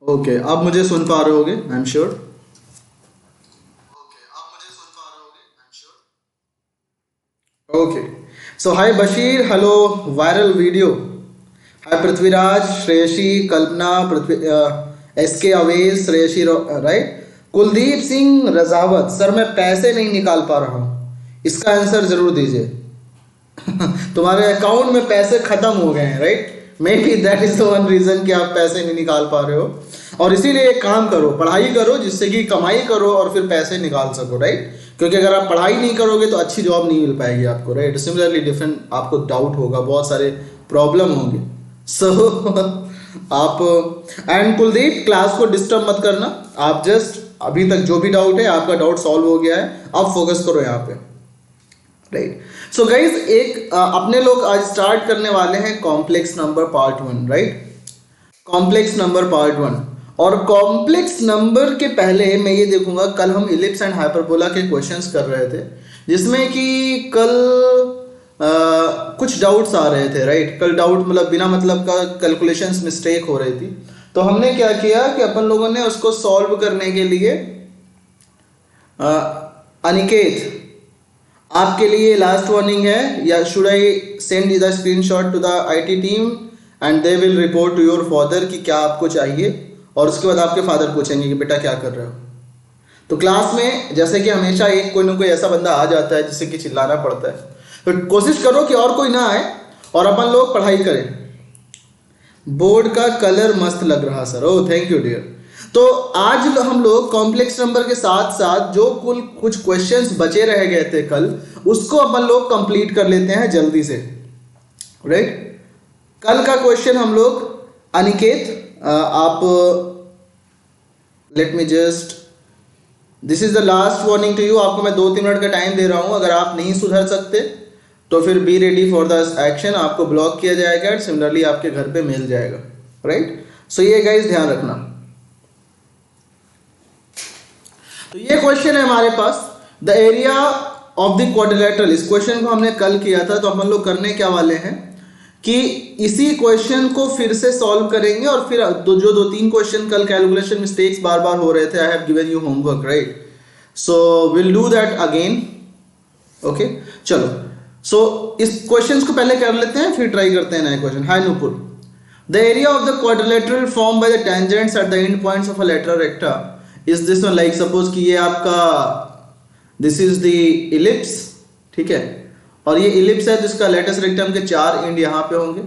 Okay, आप मुझे सुन पा रहे होगे, I am sure. Okay, so hi Bashir, hello viral video. Hi Prithviraj, Shreyasi, Kalpana, Prithvi, S के अवेश, श्रेयसी, राइट। कुलदीप सिंह रजावत, सर मैं पैसे नहीं निकाल पा रहा हूँ, इसका आंसर जरूर दीजिए। तुम्हारे अकाउंट में पैसे खत्म हो गए हैं, right. Maybe that is the one reason कि आप पैसे नहीं निकाल पा रहे हो। और इसीलिए एक काम करो, पढ़ाई करो, जिससे कि कमाई करो और फिर पैसे निकाल सको, राइट। क्योंकि अगर आप पढ़ाई नहीं करोगे तो अच्छी जॉब नहीं मिल पाएगी आपको, राइट। सिमिलरली डिफरेंट आपको डाउट होगा, बहुत सारे प्रॉब्लम होंगे। सो आप एंड कुलदीप, क्लास को डिस्टर्ब मत करना। आप जस्ट अभी तक जो भी डाउट है, आपका डाउट सॉल्व हो गया है, आप फोकस करो यहाँ पे, राइट। सो गाइज, एक अपने लोग आज स्टार्ट करने वाले हैं complex number part 1, right. Complex number part 1। और कॉम्प्लेक्स नंबर के पहले मैं ये देखूंगा, कल हम इलिप्स एंड हाइपरबोला के क्वेश्चंस कर रहे थे, जिसमें कि कल कुछ डाउट्स आ रहे थे, राइट। कल डाउट मतलब बिना मतलब का कैलकुलेशंस मिस्टेक हो रही थी। तो हमने क्या किया कि अपन लोगों ने उसको सॉल्व करने के लिए अनिकेत, आपके लिए लास्ट वार्निंग है, या should I send the screenshot to the IT team and they will report to your father कि क्या आपको चाहिए, और उसके बाद आपके फादर पूछेंगे कि बेटा क्या कर रहे हो। तो क्लास में जैसे कि हमेशा एक कोई ना कोई ऐसा बंदा आ जाता है जिससे कि चिल्लाना पड़ता है, तो कोशिश करो कि और कोई ना आए और अपन लोग पढ़ाई करें। बोर्ड का कलर मस्त लग रहा sir, oh thank you dear. तो आज हम लोग कॉम्प्लेक्स नंबर के साथ साथ जो कुल कुछ क्वेश्चंस बचे रह गए थे कल, उसको अपन लोग कंप्लीट कर लेते हैं जल्दी से, राइट। कल का क्वेश्चन हम लोग, अनिकेत आप, let me just, this is the last warning to you. आपको मैं 2-3 मिनट का टाइम दे रहा हूं, अगर आप नहीं सुधर सकते तो फिर be ready for the action, आपको ब्लॉक किया जाएगा एंड सिमिलरली आपके घर पे मिल जाएगा, राइट। सो ये गाइस ध्यान रखना। तो ये क्वेश्चन है हमारे पास, the area of the quadrilateral. इस क्वेश्चन को हमने कल किया था, तो अपन लोग करने क्या वाले हैं कि इसी क्वेश्चन को फिर से सॉल्व करेंगे, और फिर जो 2-3 क्वेश्चन कल कैलकुलेशन मिस्टेक्स बार बार हो रहे थे, I have given you homework, right. So will do that again, okay. चलो, सो इस क्वेश्चन को पहले कर लेते हैं, फिर ट्राई करते हैं नए question. Hi Nupur, the area of the quadrilateral form by the tangents at the end points of a lateral रेक्टा is this one. Like suppose कि ये आपका, दिस इज द इलिप्स, ठीक है, और ये इलिप्स है, जिसका लेटस रेक्टम के 4 एंड यहाँ पे होंगे।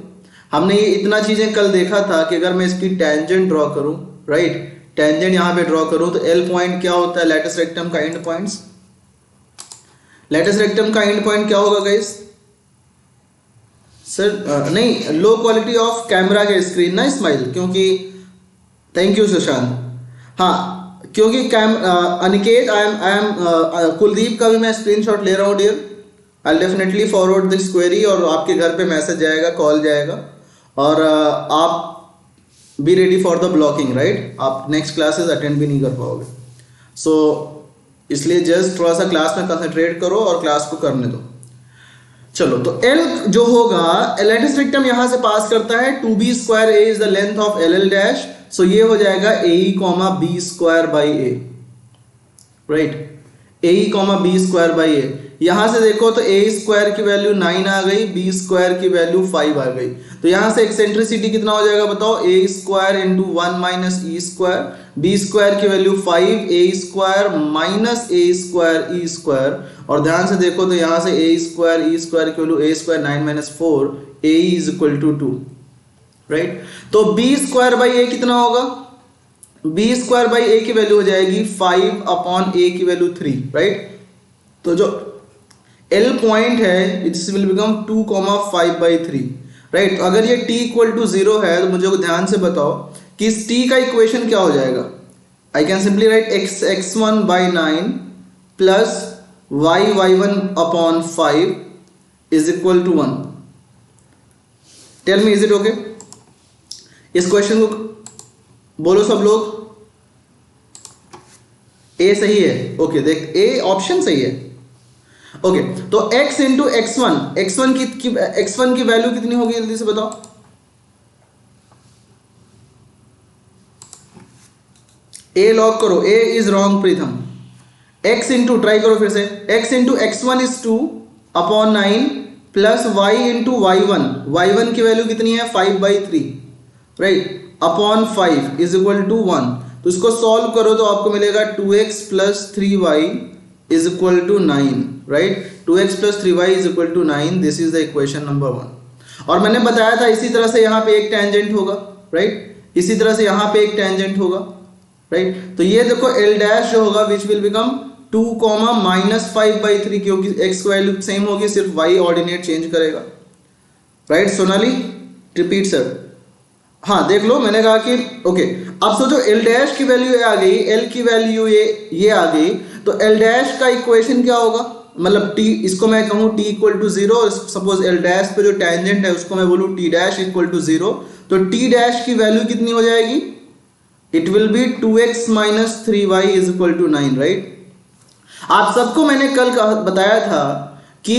हमने ये इतना चीजें कल देखा था कि अगर मैं इसकी टेंजेंट ड्रॉ करूं, राइट, टेंजेंट यहाँ पे ड्रॉ करूं, तो एल पॉइंट क्या होता है, लेटस रेक्टम का एंड पॉइंट्स। लेटस रेक्टम का एंड पॉइंट क्या होगा गाइस? सर नहीं, लो क्वालिटी ऑफ कैमरा के स्क्रीन ना स्माइल, क्योंकि थैंक यू सुशांत। हाँ, क्योंकि अनिकेत, आई एम कुलदीप का भी मैं स्क्रीनशॉट ले रहा हूँ dear. I definitely forward this query, और आपके घर पे मैसेज जाएगा, कॉल जाएगा, और आप be ready for the blocking, right. आप नेक्स्ट क्लासेस अटेंड भी नहीं कर पाओगे, सो इसलिए जस्ट थोड़ा सा क्लास में कंसंट्रेट करो और क्लास को करने दो। चलो, तो L जो होगा, लेटस रेक्टम यहां से पास करता है, 2b square a is the length of LL dash, so ये हो जाएगा AE comma b square by a, right. AE comma b square by a, यहां से देखो तो a स्क्वायर की वैल्यू 9 आ गई, b स्क्वायर की वैल्यू 5 आ गई, तो यहां से एक्सेंट्रिसिटी कितना हो जाएगा बताओ, a square into 1 minus e square, b square की value 5, a square minus a square e square, और ध्यान से देखो तो यहां से a स्क्वायर e स्क्वायर की value a square 9 minus 4, a is equal to 2, right. तो b स्क्वायर बाई a कितना होगा, b स्क्वायर बाई a की वैल्यू हो जाएगी 5 अपॉन a की वैल्यू 3, राइट। तो जो L पॉइंट है, इट्स विल बिकम 2,5/3, राइट। अगर ये t इक्वल टू 0 है, तो मुझे ध्यान से बताओ कि इस t का इक्वेशन क्या हो जाएगा। I can simply write x1 by 9 plus y1 upon 5 is equal to 1। Tell me, is it okay? इस क्वेश्चन को बोलो सब लोग। ए सही है, ओके, देख ए ऑप्शन सही है, ओके। तो x इंटू x1 की वैल्यू कितनी होगी, जल्दी से बताओ। ए लॉक करो, A is wrong Pritam. x into, try करो फिर से, x into x1 is 2 upon 9 plus y into y1, y1 की वैल्यू कितनी है 5/3 right, upon 5 is equal to 1। तो इसको सॉल्व करो तो आपको मिलेगा 2x plus 3y is equal to 9 right, 2x plus 3y is equal to 9। This is the equation number 1। और मैंने बताया था इसी तरह से यहाँ पे एक टेंजेंट होगा राइट, इसी तरह से यहाँ पे एक टेंजेंट होगा राइट। तो ये देखो एल डैश जो होगा विच विल बिकम 2 माइनस 5/3, क्योंकि x की वैल्यू सेम होगी, सिर्फ y ऑर्डिनेट चेंज करेगा राइट। Sonali repeat sir. हाँ देख लो, मैंने कहा कि ओके, अब सोचो एल डैश की वैल्यू आ गई, एल की वैल्यू ये आ गई, तो एल डैश का इक्वेशन क्या होगा, मतलब t, इसको मैं कहूँ t equal to 0, suppose L dash पे जो टेंजेंट है उसको मैं बोलूँ t डैश इक्वल टू 0, तो t डैश की वैल्यू कितनी हो जाएगी, it will be 2x minus 3y is equal to 9 right. आप सबको मैंने कल बताया था कि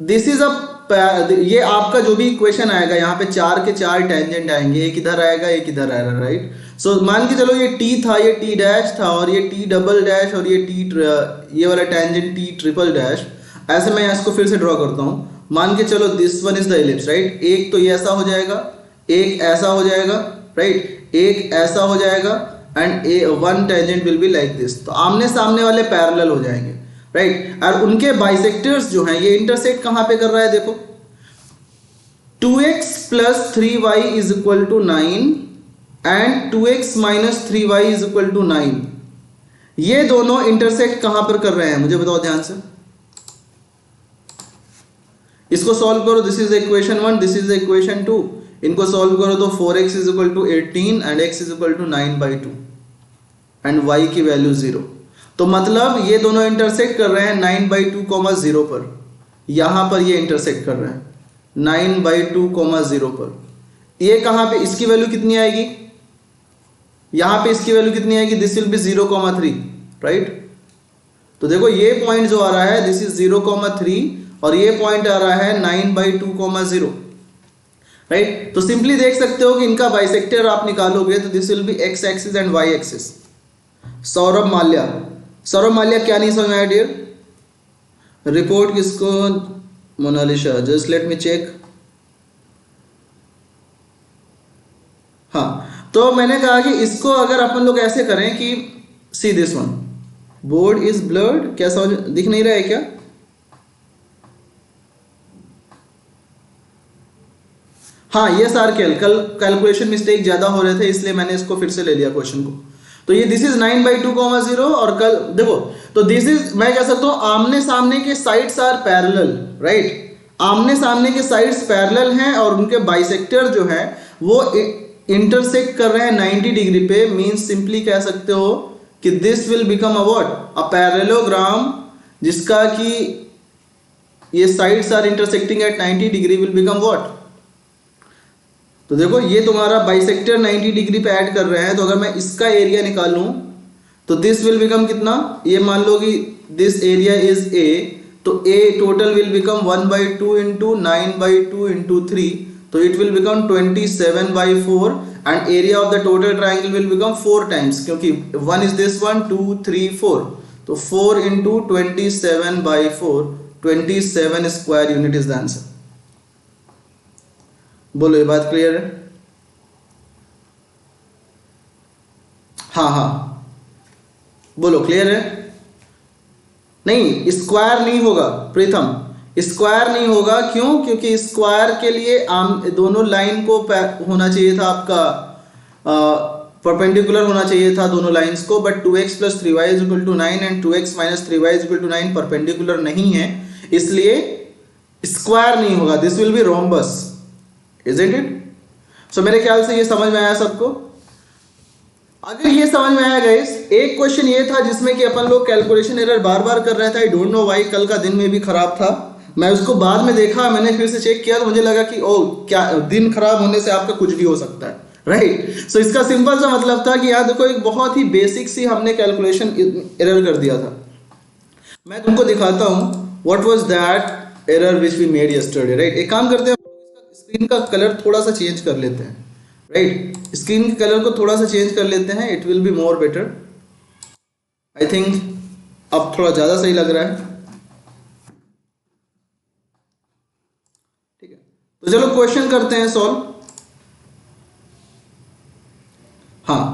दिस इज अ, ये आपका जो भी इक्वेशन आएगा यहाँ पे 4 के 4 टेंजेंट आएंगे, एक इधर आएगा एक इधर आएगा राइट। सो मान के चलो ये t था, ये t डैश था, और ये t डबल डैश, और ये वाला टेंजेंट t ट्रिपल डैश। ऐसे मैं इसको फिर से ड्रॉ करता हूँ, मान के चलो this one is the ellipse right. एक तो ये ऐसा हो जाएगा, एक ऐसा हो जाएगा राइट, एक ऐसा हो जाएगा, and one tangent will be like this. तो आमने सामने वाले पैरेलल हो जाएंगे राइट। और उनके बाइसेक्टर्स जो हैं ये इंटरसेक्ट कहां पे कर रहा है, देखो 2x plus 3y is equal to 9 and 2x minus 3y is equal to 9, ये दोनों इंटरसेक्ट कहां पर कर रहे हैं मुझे बताओ ध्यान से। इसको सॉल्व करो, this is the equation 1, this is the equation 2। इनको सॉल्व करो तो 4x is equal to 18 and x is equal to 9/2 and y की वैल्यू 0। तो मतलब ये दोनों इंटरसेक्ट कर रहे हैं 9/2, 0 पर। यहां पर ये इंटरसेक्ट कर रहे हैं 9/2, 0 पर। ये कहां पे इसकी वैल्यू कितनी आएगी, यहां पे इसकी वैल्यू कितनी आएगी, दिस विल बी 0,3 राइट। तो देखो ये पॉइंट जो आ रहा है दिस इज 0,3 और ये पॉइंट आ रहा है 9/2, 0 राइट। तो सिंपली देख सकते हो कि इनका बाइसेक्टर आप निकालोगे तो this will be x axis and y axis. Saurabh Mallya, Saurabh Mallya क्या नहीं समझ में आया डियर, रिपोर्ट किसको, Monalisa, just let me check. हाँ तो मैंने कहा कि इसको अगर अपन लोग ऐसे करें कि सी this one, board is blurred, क्या समझ दिख नहीं रहा है क्या, हाँ ये सार कल कैलकुलेशन मिस्टेक ज्यादा हो रहे थे इसलिए मैंने इसको फिर से ले लिया क्वेश्चन को। तो ये दिस इज 9/2, 0 और कल देखो तो दिस इज, मैं कह सकता हूं आमने सामने के साइड्स आर पैरेलल राइट, आमने सामने के साइड्स पैरेलल हैं और उनके बाइसेक्टर जो है वो इंटरसेक्ट कर रहे हैं 90 डिग्री पे। मींस सिंपली कह सकते हो कि this will become a what, a parallelogram, जिसका कि ये sides are intersecting at 90 degree will become what. तो देखो ये तुम्हारा बाइसेक्टर 90 डिग्री पे ऐड कर रहे हैं, तो अगर मैं इसका एरिया निकालूं तो दिस विल बिकम कितना, ये मान लो कि दिस एरिया इज a, तो a total will become 1/2 into 9/2 into 3, तो it will become 27/4 and area of the total triangle will become 4 times, क्योंकि 1 इज दिस वन, 2 3 4, तो 4 into 27/4, 27 square unit is the answer. बोलो ये बात clear है, हाँ हाँ बोलो क्लियर है। नहीं स्क्वायर नहीं होगा प्रीतम, स्क्वायर नहीं होगा, क्यों, क्योंकि स्क्वायर के लिए दोनों लाइन को होना चाहिए था आपका परपेंडिकुलर होना चाहिए था दोनों लाइंस को, but 2x plus 3y is equal to 9 and 2x minus 3y is equal to 9 perpendicular नहीं है, इसलिए स्क्वायर नहीं होगा, this will be rhombus, isn't it. So मेरे ख्याल से ये समझ में आया सबको। अगर ये समझ में आया गाइस, एक क्वेश्चन ये था जिसमें कि अपन लोग कैलकुलेशन एरर बार बार कर रहे थे, आई डोंट नो व्हाई, कल का दिन में भी खराब था, मैं उसको बाद में देखा, मैंने फिर से चेक किया तो मुझे लगा कि ओ क्या दिन खराब होने से आपका कुछ भी हो सकता है राइट। सो इसका सिंपल सा मतलब था कि यार देखो एक बहुत ही बेसिक सी हमने कैलकुलेशन एरर कर दिया था। मैं तुमको दिखाता हूं what was that error which we made yesterday right. एक काम करते हैं, स्क्रीन का कलर थोड़ा सा चेंज कर लेते हैं राइट। स्क्रीन के कलर को थोड़ा सा चेंज कर लेते हैं, it will be more better. I think अब थोड़ा ज़्यादा सही लग रहा है। ठीक है, तो चलो क्वेश्चन करते हैं सॉल्व। हाँ,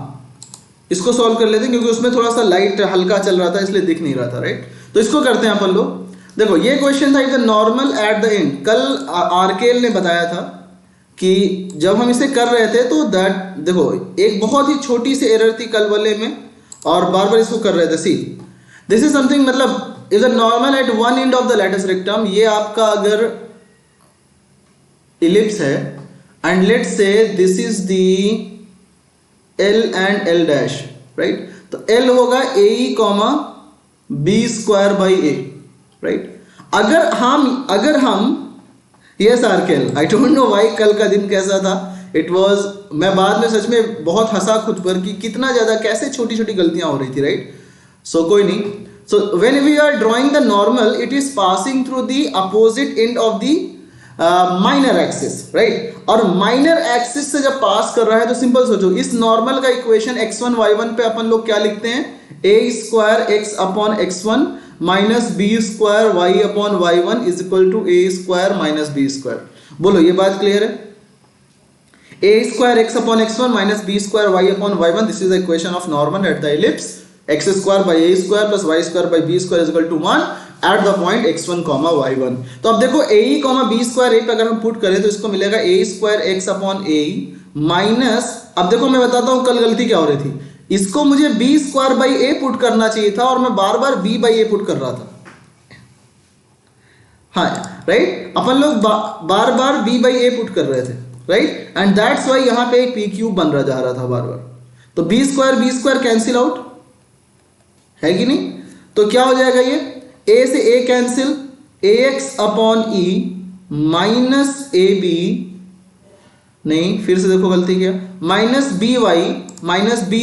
इसको सॉल्व कर लेते हैं क्योंकि उसमें थोड़ा सा लाइट हल्का चल रहा था इसलिए दिख नहीं रहा था, राइट। तो इसको करते हैं अपन लोग। देखो ये क्वेश्चन था, if the normal at the end. कल आरकेएल ने बताया था कि जब हम इसे कर रहे थे तो दैट, देखो एक बहुत ही छोटी सी एरर थी कल वाले में और बार बार इसको कर रहे थे। सी दिस इज समथिंग, मतलब is a normal at one end of the latus rectum. ये आपका अगर इलिप्स है and let's say this is the L and L dash, right. तो L होगा AE comma b square by a, right. अगर हम yes RKL, I don't know why कल का दिन कैसा था। इट वाज, मैं बाद में सच में बहुत हंसा खुद पर कि कितना ज्यादा कैसे छोटी छोटी गलतियां हो रही थी, राइट। सो कोई नहीं। So when we are drawing the normal, it is passing through the opposite end of the minor axis, right. और माइनर एक्सिस से जब पास कर रहा है तो सिंपल सोचो, इस नॉर्मल का इक्वेशन x1 y1 पे अपन लोग क्या लिखते हैं, a square x upon x1 minus B square y upon y one is equal to A square minus B square. बोलो ये बात क्लियर है। ए square x upon x one minus B square y upon y one, this is the equation of normal at the ellipse x square by a square plus y square by b square is equal to 1 at the point x1 comma y1। तो अब देखो ए comma b square ए पे अगर हम put करें तो इसको मिलेगा ए स्क्वायर एक्स अपॉन ए माइनस, अब देखो मैं बताता हूं कल गलती क्या हो रही थी, इसको मुझे B square by A put करना चाहिए था और मैं बार बार बी बाई ए पुट कर रहा था। हाँ राइट, अपन लोग बार बार बी बाई ए पुट कर रहे थे, राइट। एंड दैट्स वाई यहां पे एक पी क्यूब बन रहा जा रहा था बार बार। तो बी स्क्वायर कैंसिल आउट है कि नहीं, तो क्या हो जाएगा ये ए से a cancel, a x upon e minus a b, नहीं फिर से देखो गलती क्या, माइनस बी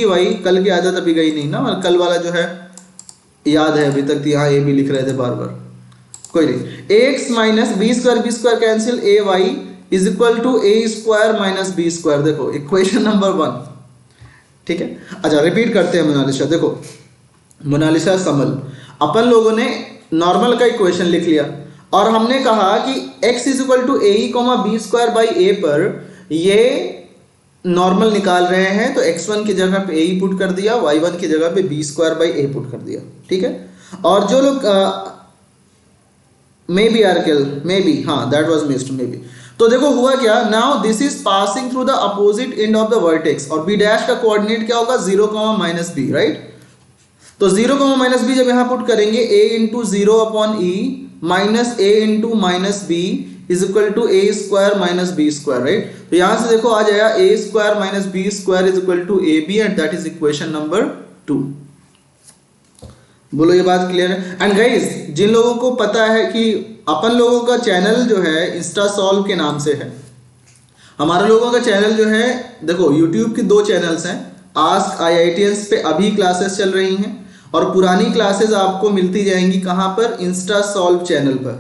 वाई, कल की आदत अभी गई नहीं ना, कल वाला जो है याद है अभी तक, यहाँ ए बी लिख रहे थे बार बार, कोई नहीं। A x minus B square cancel, a y is equal to A square minus B square. देखो इक्वेशन नंबर 1, ठीक है। अच्छा रिपीट करते हैं मोनालिसा, देखो मोनालिसा समल, अपन लोगों ने नॉर्मल का इक्वेशन लिख लिया और हमने कहा कि x is equal to a comma b square by a पर ये नॉर्मल निकाल रहे हैं, तो x1 की जगह पे ए पुट कर दिया, y1 की जगह पे b square by A put कर दिया, ठीक है। और जो लोग maybe RKL, maybe, हाँ that was missed, maybe. तो देखो हुआ क्या, now this is passing through the opposite end of the vertex और बी डैश का कोऑर्डिनेट क्या होगा, 0 माइनस बी, राइट। तो 0 माइनस बी जब यहां पुट करेंगे, a into 0 upon e minus a into minus b is equal to A square minus B square, right. तो यहां से देखो आ जाएगा a square minus B square is equal to a b and that is equation number 2। बोलो ये बात clear है। एंड गाइस जिन लोगों को पता है कि अपन लोगों का चैनल जो है इंस्टा सॉल्व के नाम से है, हमारे लोगों का चैनल जो है, देखो यूट्यूब के 2 चैनल्स हैं, आस्क आईआईटीएंस पे अभी क्लासेस चल रही हैं और पुरानी क्लासेस आपको मिलती जाएंगी कहां पर, इंस्टा सॉल्व चैनल पर,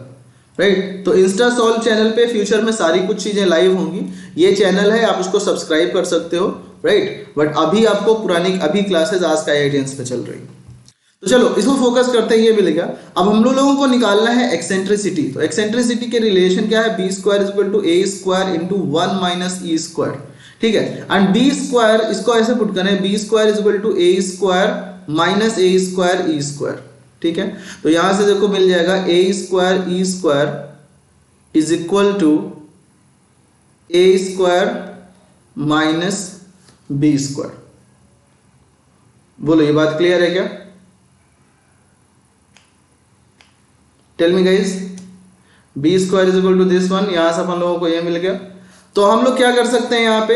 राइट। तो इंस्टा सॉल्व चैनल पे फ्यूचर में सारी कुछ चीजें लाइव होंगी, ये चैनल है आप उसको सब्सक्राइब कर सकते हो, राइट। बट अभी आपको पुरानी अभी क्लासेस आस्क आईआईटीएंस पे चल रही। तो चलो इसको फोकस करते हैं, ये मिलेगा। अब हम लोगों को निकालना है एक्सेंट्रिसिटी। तो एक्सेंट्रिसिटी के रिलेशन क्या है, b square is equal to A square into 1 minus E square, ठीक है। एंड बी स्क्वायर इसको ऐसे पुट करें, b square is equal to A square minus a square E square, ठीक है। तो यहां से देखो मिल जाएगा a square E square is equal to A square minus B square. बोलो ये बात क्लियर है क्या, tell me guys. B square is equal to this one, यहां से अपन लोगों को ये मिल गया। तो हम लोग क्या कर सकते हैं यहां पे,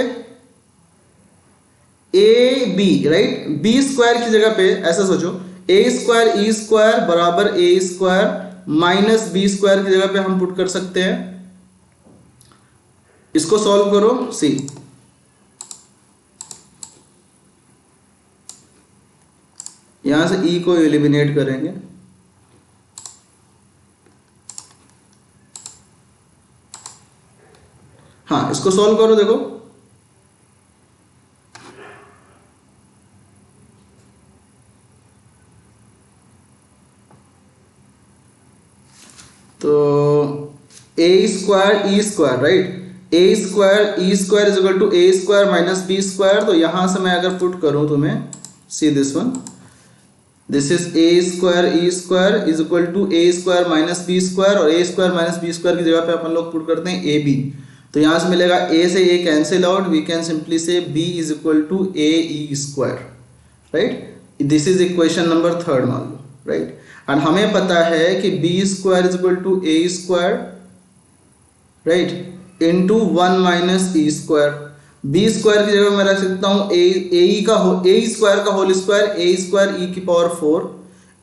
A B, right, B square की जगह पे ऐसा सोचो, ए स्क्वायर ई स्क्वायर बराबर ए स्क्वायर माइनस बी स्क्वायर की जगह पे हम पुट कर सकते हैं। इसको सॉल्व करो, सी यहां से ई को एलिमिनेट करेंगे, हाँ इसको सॉल्व करो, देखो square E square, right, A square E square is equal to A square minus B square. तो यहां से मैं अगर पुट करूं तुम्हें, see this one, this is A square E square is equal to A square minus B square, और A square minus B square की जगह पे अपन लोग पुट करते हैं ए बी। तो यहाँ से मिलेगा a से a cancel out, we can simply say b is equal to A E square, right. This is equation number 3 मान लो, राइट। एंड हमें पता है कि b square is equal to A square, right, into 1 minus E square. B square की जगह मैं रख सकता हूँ ए स्क्वायर का whole square, A square E की power 4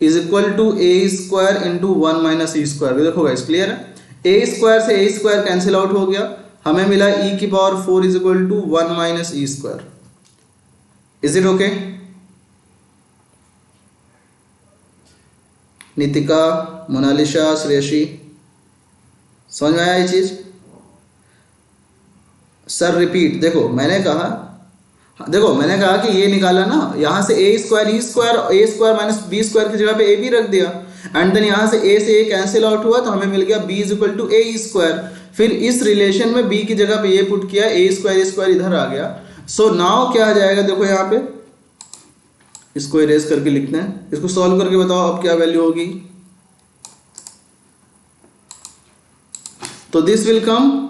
is equal to A square into 1 minus E square. देखो guys clear है, ए स्क्वायर से ए स्क्वायर कैंसिल आउट हो गया, हमें मिला e की power 4 is equal to 1 minus E square. Is it okay? Nitika, Monalisa, Shreyashi, समझ में आया ये चीज? सर रिपीट, देखो मैंने कहा कि ये निकाला ना, यहां से ए स्क्वायर माइनस बी स्क्वायर की जगह पे ए बी रख दिया, एंड देन यहां से ए कैंसिल आउट हुआ तो हमें मिल गया b is equal to A square. फिर इस रिलेशन में b की जगह पे ये पुट किया, ए स्क्वायर इधर आ गया। सो नाउ क्या आ जाएगा, देखो यहाँ पे इसको इरेज करके लिखना है, इसको सॉल्व करके बताओ अब क्या वैल्यू होगी। तो दिस विल कम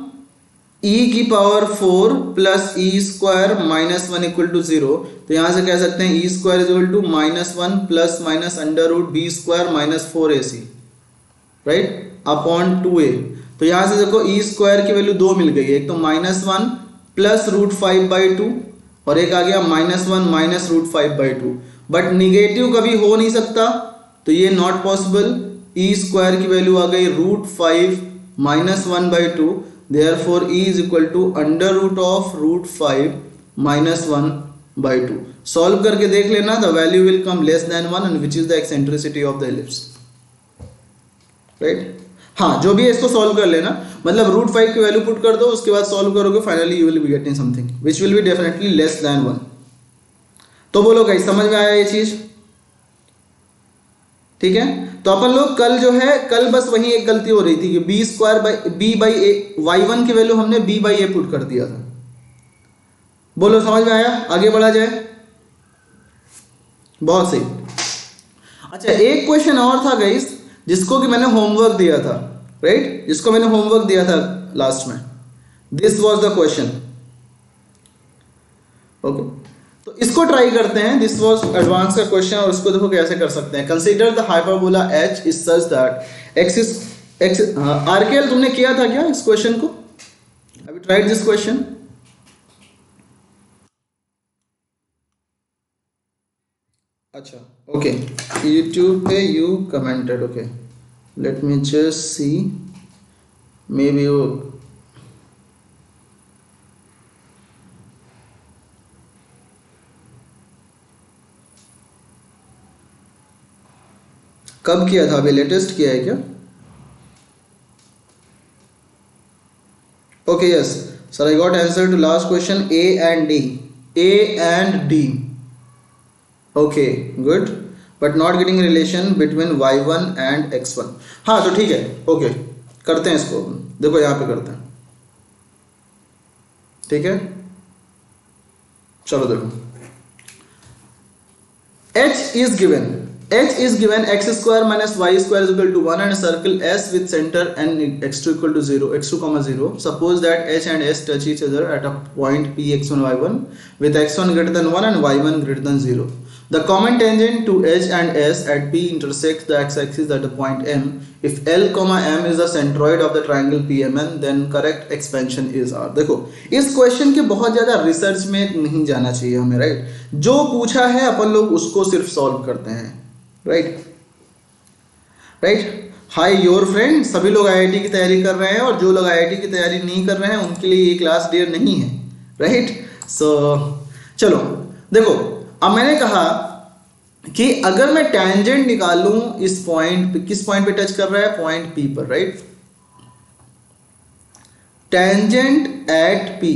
e की power 4 plus e square minus 1 equal to 0। तो यहां से कह सकते हैं e square is equal to minus 1 plus minus under root b square minus 4ac, right, upon 2a। तो यहां से देखो ई स्क्वायर की वैल्यू 2 मिल गई है, एक तो -1 प्लस रूट 5/2 और एक आ गया -1 माइनस रूट 5/2। बट निगेटिव कभी हो नहीं सकता, तो ये नॉट पॉसिबल। ई स्क्वायर की वैल्यू आ गई root 5 minus 1/2, therefore E is equal to under root of root 5 minus 1/2। Solve करके देख लेना, the value will come less than 1 and which is the eccentricity of the ellipse, right. हाँ, जो भी है इसको सॉल्व कर लेना, मतलब रूट 5 की वैल्यू पुट कर दो, उसके बाद सॉल्व करोगे, finally you will be getting something which will be definitely less than 1। तो बोलो गाइस, समझ में आया ये चीज? ठीक है, तो अपन लोग कल बस वही एक गलती हो रही थी कि B square B by A, y1 की वैल्यू हमने b बाई ए पुट कर दिया था। बोलो समझ में आया? आगे बढ़ा जाए। बहुत सही। अच्छा, एक क्वेश्चन और था गाइस जिसको कि मैंने होमवर्क दिया था, राइट, जिसको मैंने होमवर्क दिया था लास्ट में। This was the question, okay. तो इसको ट्राई करते हैं, दिस वाज एडवांस का क्वेश्चन, और इसको देखो कैसे कर सकते हैं। Consider the hyperbola h is such that x आरकेएल तुमने किया था क्या इस क्वेश्चन को? Have you tried this question? अच्छा, ओके, यूट्यूब पे you commented, okay, late me just see, may be you कब किया था? अभी लेटेस्ट किया है क्या? Okay, yes sir, I got answer to last question A and D. Okay, good, but not getting relation between y1 and x1। हाँ, तो ठीक है, ओके, करते हैं इसको। देखो यहाँ पे करते हैं, ठीक है, चलो देखो, h is given x square minus y square is equal to 1 and a circle S with center and x2 equal to 0, x2 comma 0. Suppose that h and s touch each other at a point p x1 y1 with x1 greater than 1 and y1 greater than 0. The common tangent to h and s at p intersects the x-axis at the point M. If L comma M is the centroid of the triangle PMN, then correct expansion is R. देखो, इस question के बहुत ज़्यादा research में नहीं जाना चाहिए हमें, राइट। जो पूछा है अपन लोग उसको सिर्फ सॉल्व करते हैं, राइट। हाय योर फ्रेंड, सभी लोग आईआईटी की तैयारी कर रहे हैं, और जो लोग आईआईटी की तैयारी नहीं कर रहे हैं उनके लिए ये क्लास डियर नहीं है, राइट। सो चलो देखो, अब मैंने कहा कि अगर मैं टेंजेंट निकालूं इस पॉइंट पे, किस पॉइंट पे टच कर रहा है? पॉइंट पी पर, राइट। टेंजेंट एट पी,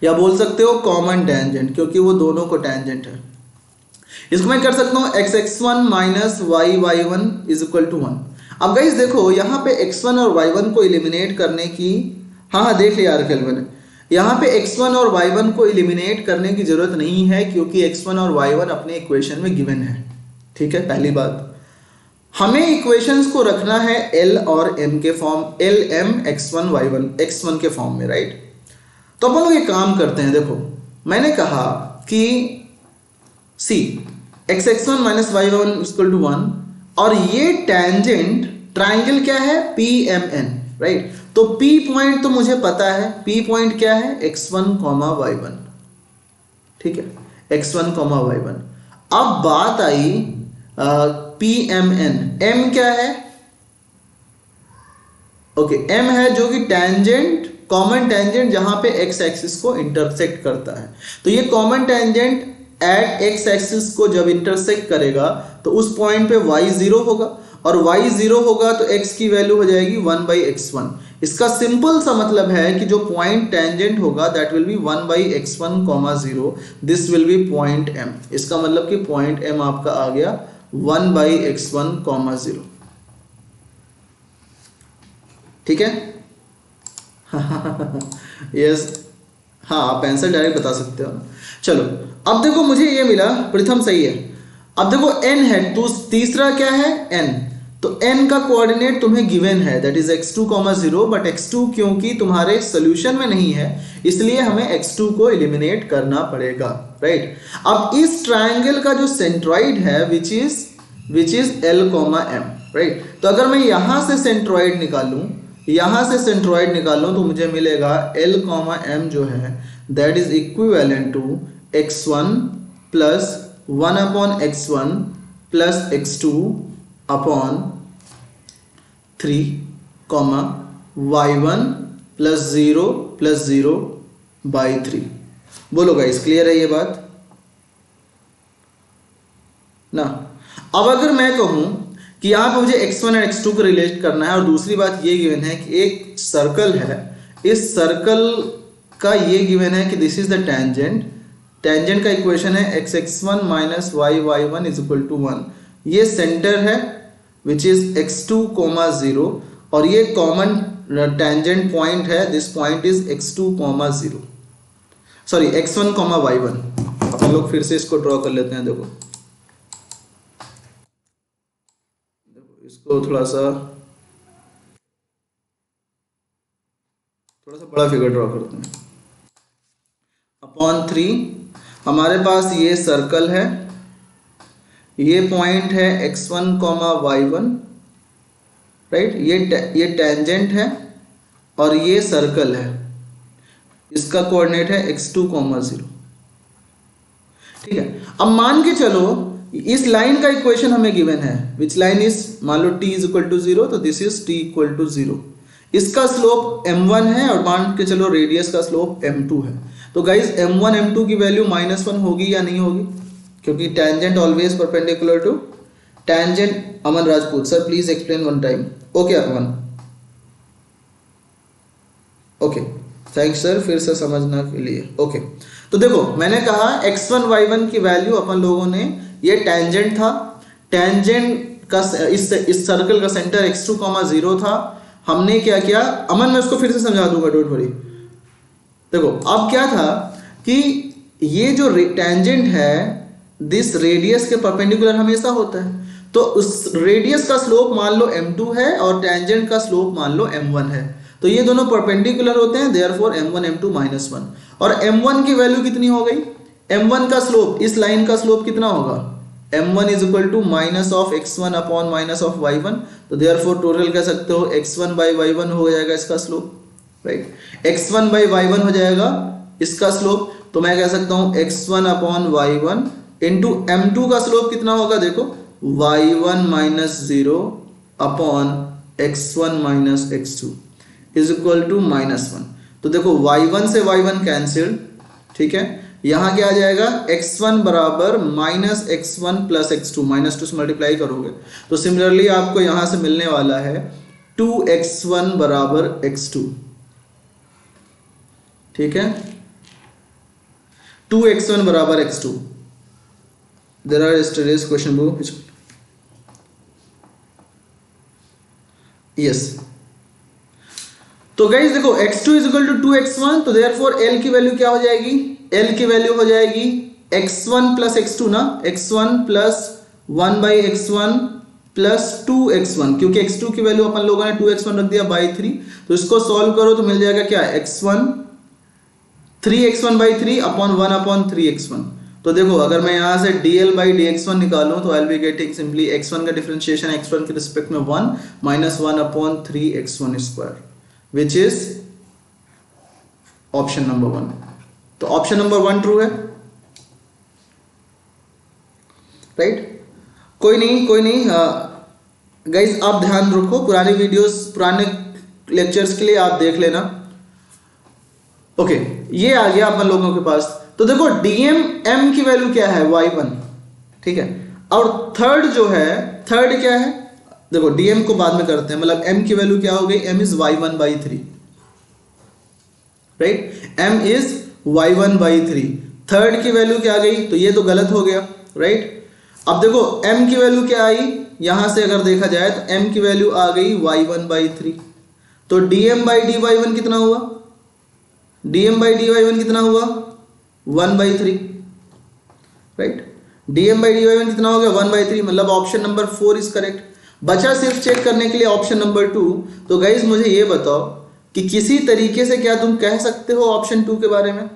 या बोल सकते हो कॉमन टेंजेंट, क्योंकि वो दोनों को टेंजेंट है। इसको मैं कर सकता हूं x1 minus y1 is equal to 1। अब गाइस देखो यहाँ पे x1 और y1 को एलिमिनेट करने की, हाँ देख लिया यार खेल मैंने, यहाँ पे x1 और y1 को एलिमिनेट करने की जरूरत नहीं है क्योंकि x1 और y1 अपने इक्वेशन में गिवन है। ठीक है, पहली बात हमें इक्वेशंस को रखना है L और M के form, L M x1 y1 x1 के फॉर्म में, राइट। तो अपन लोग ये काम करते हैं, देखो मैंने कहा कि C x1 minus y1 equal to 1 और ये टेंजेंट ट्राइंगल क्या है PMN, राइट। तो P पॉइंट तो मुझे पता है, P पॉइंट क्या है x1 y1, ठीक है, x1 y1। अब बात आई PMN, M क्या है, ओके M है जो कि टेंजेंट, कॉमन टेंजेंट जहां पे x एक्सिस को इंटरसेक्ट करता है। तो ये common tangent at x axis को जब इंटरसेक्ट करेगा तो उस पॉइंट पे y 0 होगा और y 0 होगा तो x की वैल्यू हो जाएगी 1/x1। इसका सिंपल सा मतलब है कि जो पॉइंट टेंजेंट होगा that will be 1/x1, 0, this will B point M। इसका मतलब कि पॉइंट M आपका आ गया 1/x1, 0। ठीक है यस, हाँ आप आंसर डायरेक्ट बता सकते हो। चलो अब देखो मुझे ये मिला, प्रथम सही है। अब देखो n है तो तीसरा क्या है n, तो n का कोऑर्डिनेट तुम्हें गिवन है that is x2, 0, but x2 क्योंकि तुम्हारे सॉल्यूशन में नहीं है इसलिए हमें x2 को एलिमिनेट करना पड़ेगा, राइट। अब इस ट्राइंगल का जो सेंट्रॉइड है which is L, M, right. तो अगर मैं यहां से सेंट्रॉइड निकालूं तो मुझे मिलेगा L, M जो है that is equivalent to x1 plus 1/x1 plus x2 upon 3, y1 plus 0/3। बोलो गाइस क्लियर है ये बात ना। अब अगर मैं कहूं कि यहाँ पे मुझे x1 और x2 को रिलेट करना है और दूसरी बात ये गिवन है कि एक सर्कल है, इस सर्कल का ये गिवन है कि दिस इज द टेंजेंट का इक्वेशन है x1 minus y1 is equal to 1। ये सेंटर है विच इज x2, 0 और ये कॉमन टेंजेंट पॉइंट है, this point is x2, 0, sorry x1, y1। अपन लोग फिर से इसको ड्रॉ कर लेते हैं। देखो इसको थोड़ा सा बड़ा फिगर ड्रॉ करते हैं। अपॉन 3 हमारे पास ये सर्कल है, ये पॉइंट है x1, y1, राइट। ये टेंजेंट है और ये सर्कल है, इसका कोऑर्डिनेट है x2, 0। ठीक है, अब मान के चलो इस लाइन का इक्वेशन हमें गिवन है विच लाइन इज, मान लो t इज इक्वल टू 0 तो this is t equal to 0। इसका स्लोप m1 है और मान के चलो रेडियस का स्लोप m2 है। तो गाइज m1 m2 की वैल्यू -1 होगी या नहीं होगी, क्योंकि tangent always perpendicular to tangent. Aman Rajput sir please explain one time. Okay Aman, okay thanks sir फिर से समझने के लिए। ओके तो देखो मैंने कहा x1 y1 की वैल्यू अपन लोगों ने, ये टेंजेंट था, टेंजेंट का इस सर्कल का सेंटर x2, 0 था। हमने क्या किया, अमन मैं उसको फिर से समझा दूंगा, डोंट वरी। देखो अब क्या था कि ये जो टेंजेंट है दिस रेडियस के परपेंडिकुलर हमेशा होता है, तो उस रेडियस का स्लोप मान लो m2 है और टेंजेंट का स्लोप मान लो m1 है, तो ये दोनों परपेंडिकुलर होते हैं, देयरफॉर m1 m2 -1। और m1 की वैल्यू कितनी हो गई, m1 का स्लोप, इस लाइन का स्लोप कितना होगा, m1 is equal to minus of x1 upon minus of y1, तो देयरफॉर टोटल कह सकते हो x1/y1 हो जाएगा इसका स्लोप, राइट। x1/y1 हो जाएगा इसका स्लोप, तो मैं कह सकता हूं x1 upon y1 into m2 का स्लोप कितना होगा, देखो y1 minus 0 upon x1 minus x2 is equal to -1। तो देखो y1 से y1 कैंसिल, ठीक है, यहां क्या आ जाएगा x1 बराबर -x1 प्लस x2, -2 से मल्टीप्लाई करोगे तो सिमिलरली आपको यहां से मिलने वाला है 2x1 बराबर x2, ठीक है, 2x1 बराबर x2। There are yesterday's question book. Yes. तो गाइज देखो x2 is equal to 2x1, तो देयरफॉर l की वैल्यू क्या हो जाएगी, l की वैल्यू हो जाएगी x1 प्लस x2 ना, x1 plus 1/x1 plus 2x1, क्योंकि x2 की वैल्यू अपन लोगों ने 2x1 रख दिया बाई 3, तो इसको सॉल्व करो तो मिल जाएगा क्या, x1 3x1/3 अपॉन 1/3x1। तो देखो अगर मैं यहां से dl/dx1 निकालूं तो I will be getting simply x1 का डिफरेंशिएशन x1 के रिस्पेक्ट में 1 minus 1/3x1 square, which is option number 1। तो ऑप्शन नंबर 1 ट्रू है, राइट? कोई नहीं गाइज, आप ध्यान रखो, पुरानी वीडियोस पुराने लेक्चर्स के लिए आप देख लेना। ओके, ये आ गया अपन लोगों के पास। तो देखो dm m की वैल्यू क्या है, y1, ठीक है। और थर्ड जो है, थर्ड क्या है, देखो dm को बाद में करते हैं, मतलब m की वैल्यू क्या हो गई, m is y1/3, right, m is y1/3। Third की वैल्यू क्या आ गई, तो ये तो गलत हो गया, राइट। अब देखो m की वैल्यू क्या आई, यहां से अगर देखा जाए तो m की वैल्यू आ गई y1/3, तो dm/dy1 कितना हुआ, dm/dy1 कितना हुआ 1/3, राइट। dm/dy1 कितना हो गया 1/3, मतलब ऑप्शन नंबर 4 इज करेक्ट। बचा सिर्फ चेक करने के लिए ऑप्शन नंबर 2। तो गाइज मुझे ये बताओ कि किसी तरीके से क्या तुम कह सकते हो ऑप्शन 2 के बारे में,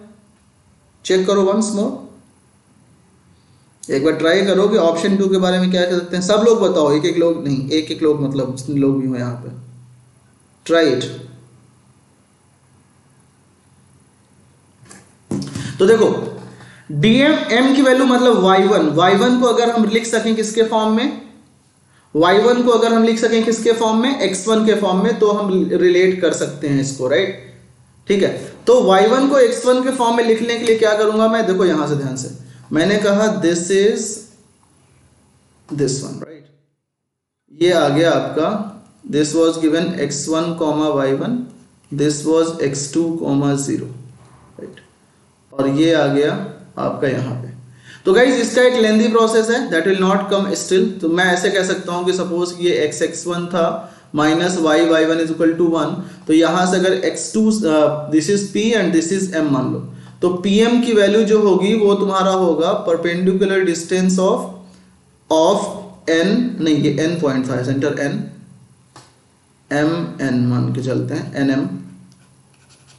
चेक करो वंस मोर, एक बार ट्राई करो कि ऑप्शन 2 के बारे में क्या कह सकते हैं। सब लोग बताओ, एक एक लोग नहीं, एक एक लोग, मतलब जितने लोग भी हो यहाँ पे, ट्राई इट। तो देखो dm m की वैल्यू मतलब y1 को अगर हम लिख सकें किसके फॉर्म में, y1 को अगर हम लिख सकें किसके फॉर्म में, x1 के फॉर्म में, तो हम रिलेट कर सकते हैं इसको, राइट, ठीक है। तो y1 को x1 के फॉर्म में लिखने के लिए क्या करूंगा मैं, देखो यहां से ध्यान से, मैंने कहा this is this one, right, ये आ गया आपका, this was given x1, y1, this was x2, 0, right, और ये आ गया आपका यहाँ पे। तो गाइज इसका एक लेंदी प्रोसेस है, that will not come still. तो मैं ऐसे कह सकता हूँ कि सपोज ये x1 था minus y1 is equal to 1, तो यहाँ से अगर x2 this is p and this is m मान लो, तो pm की वैल्यू जो होगी वो तुम्हारा होगा परपेंडिकुलर डिस्टेंस ऑफ n, नहीं ये n पॉइंट था, सेंटर n, mn मान के चलते हैं, nm,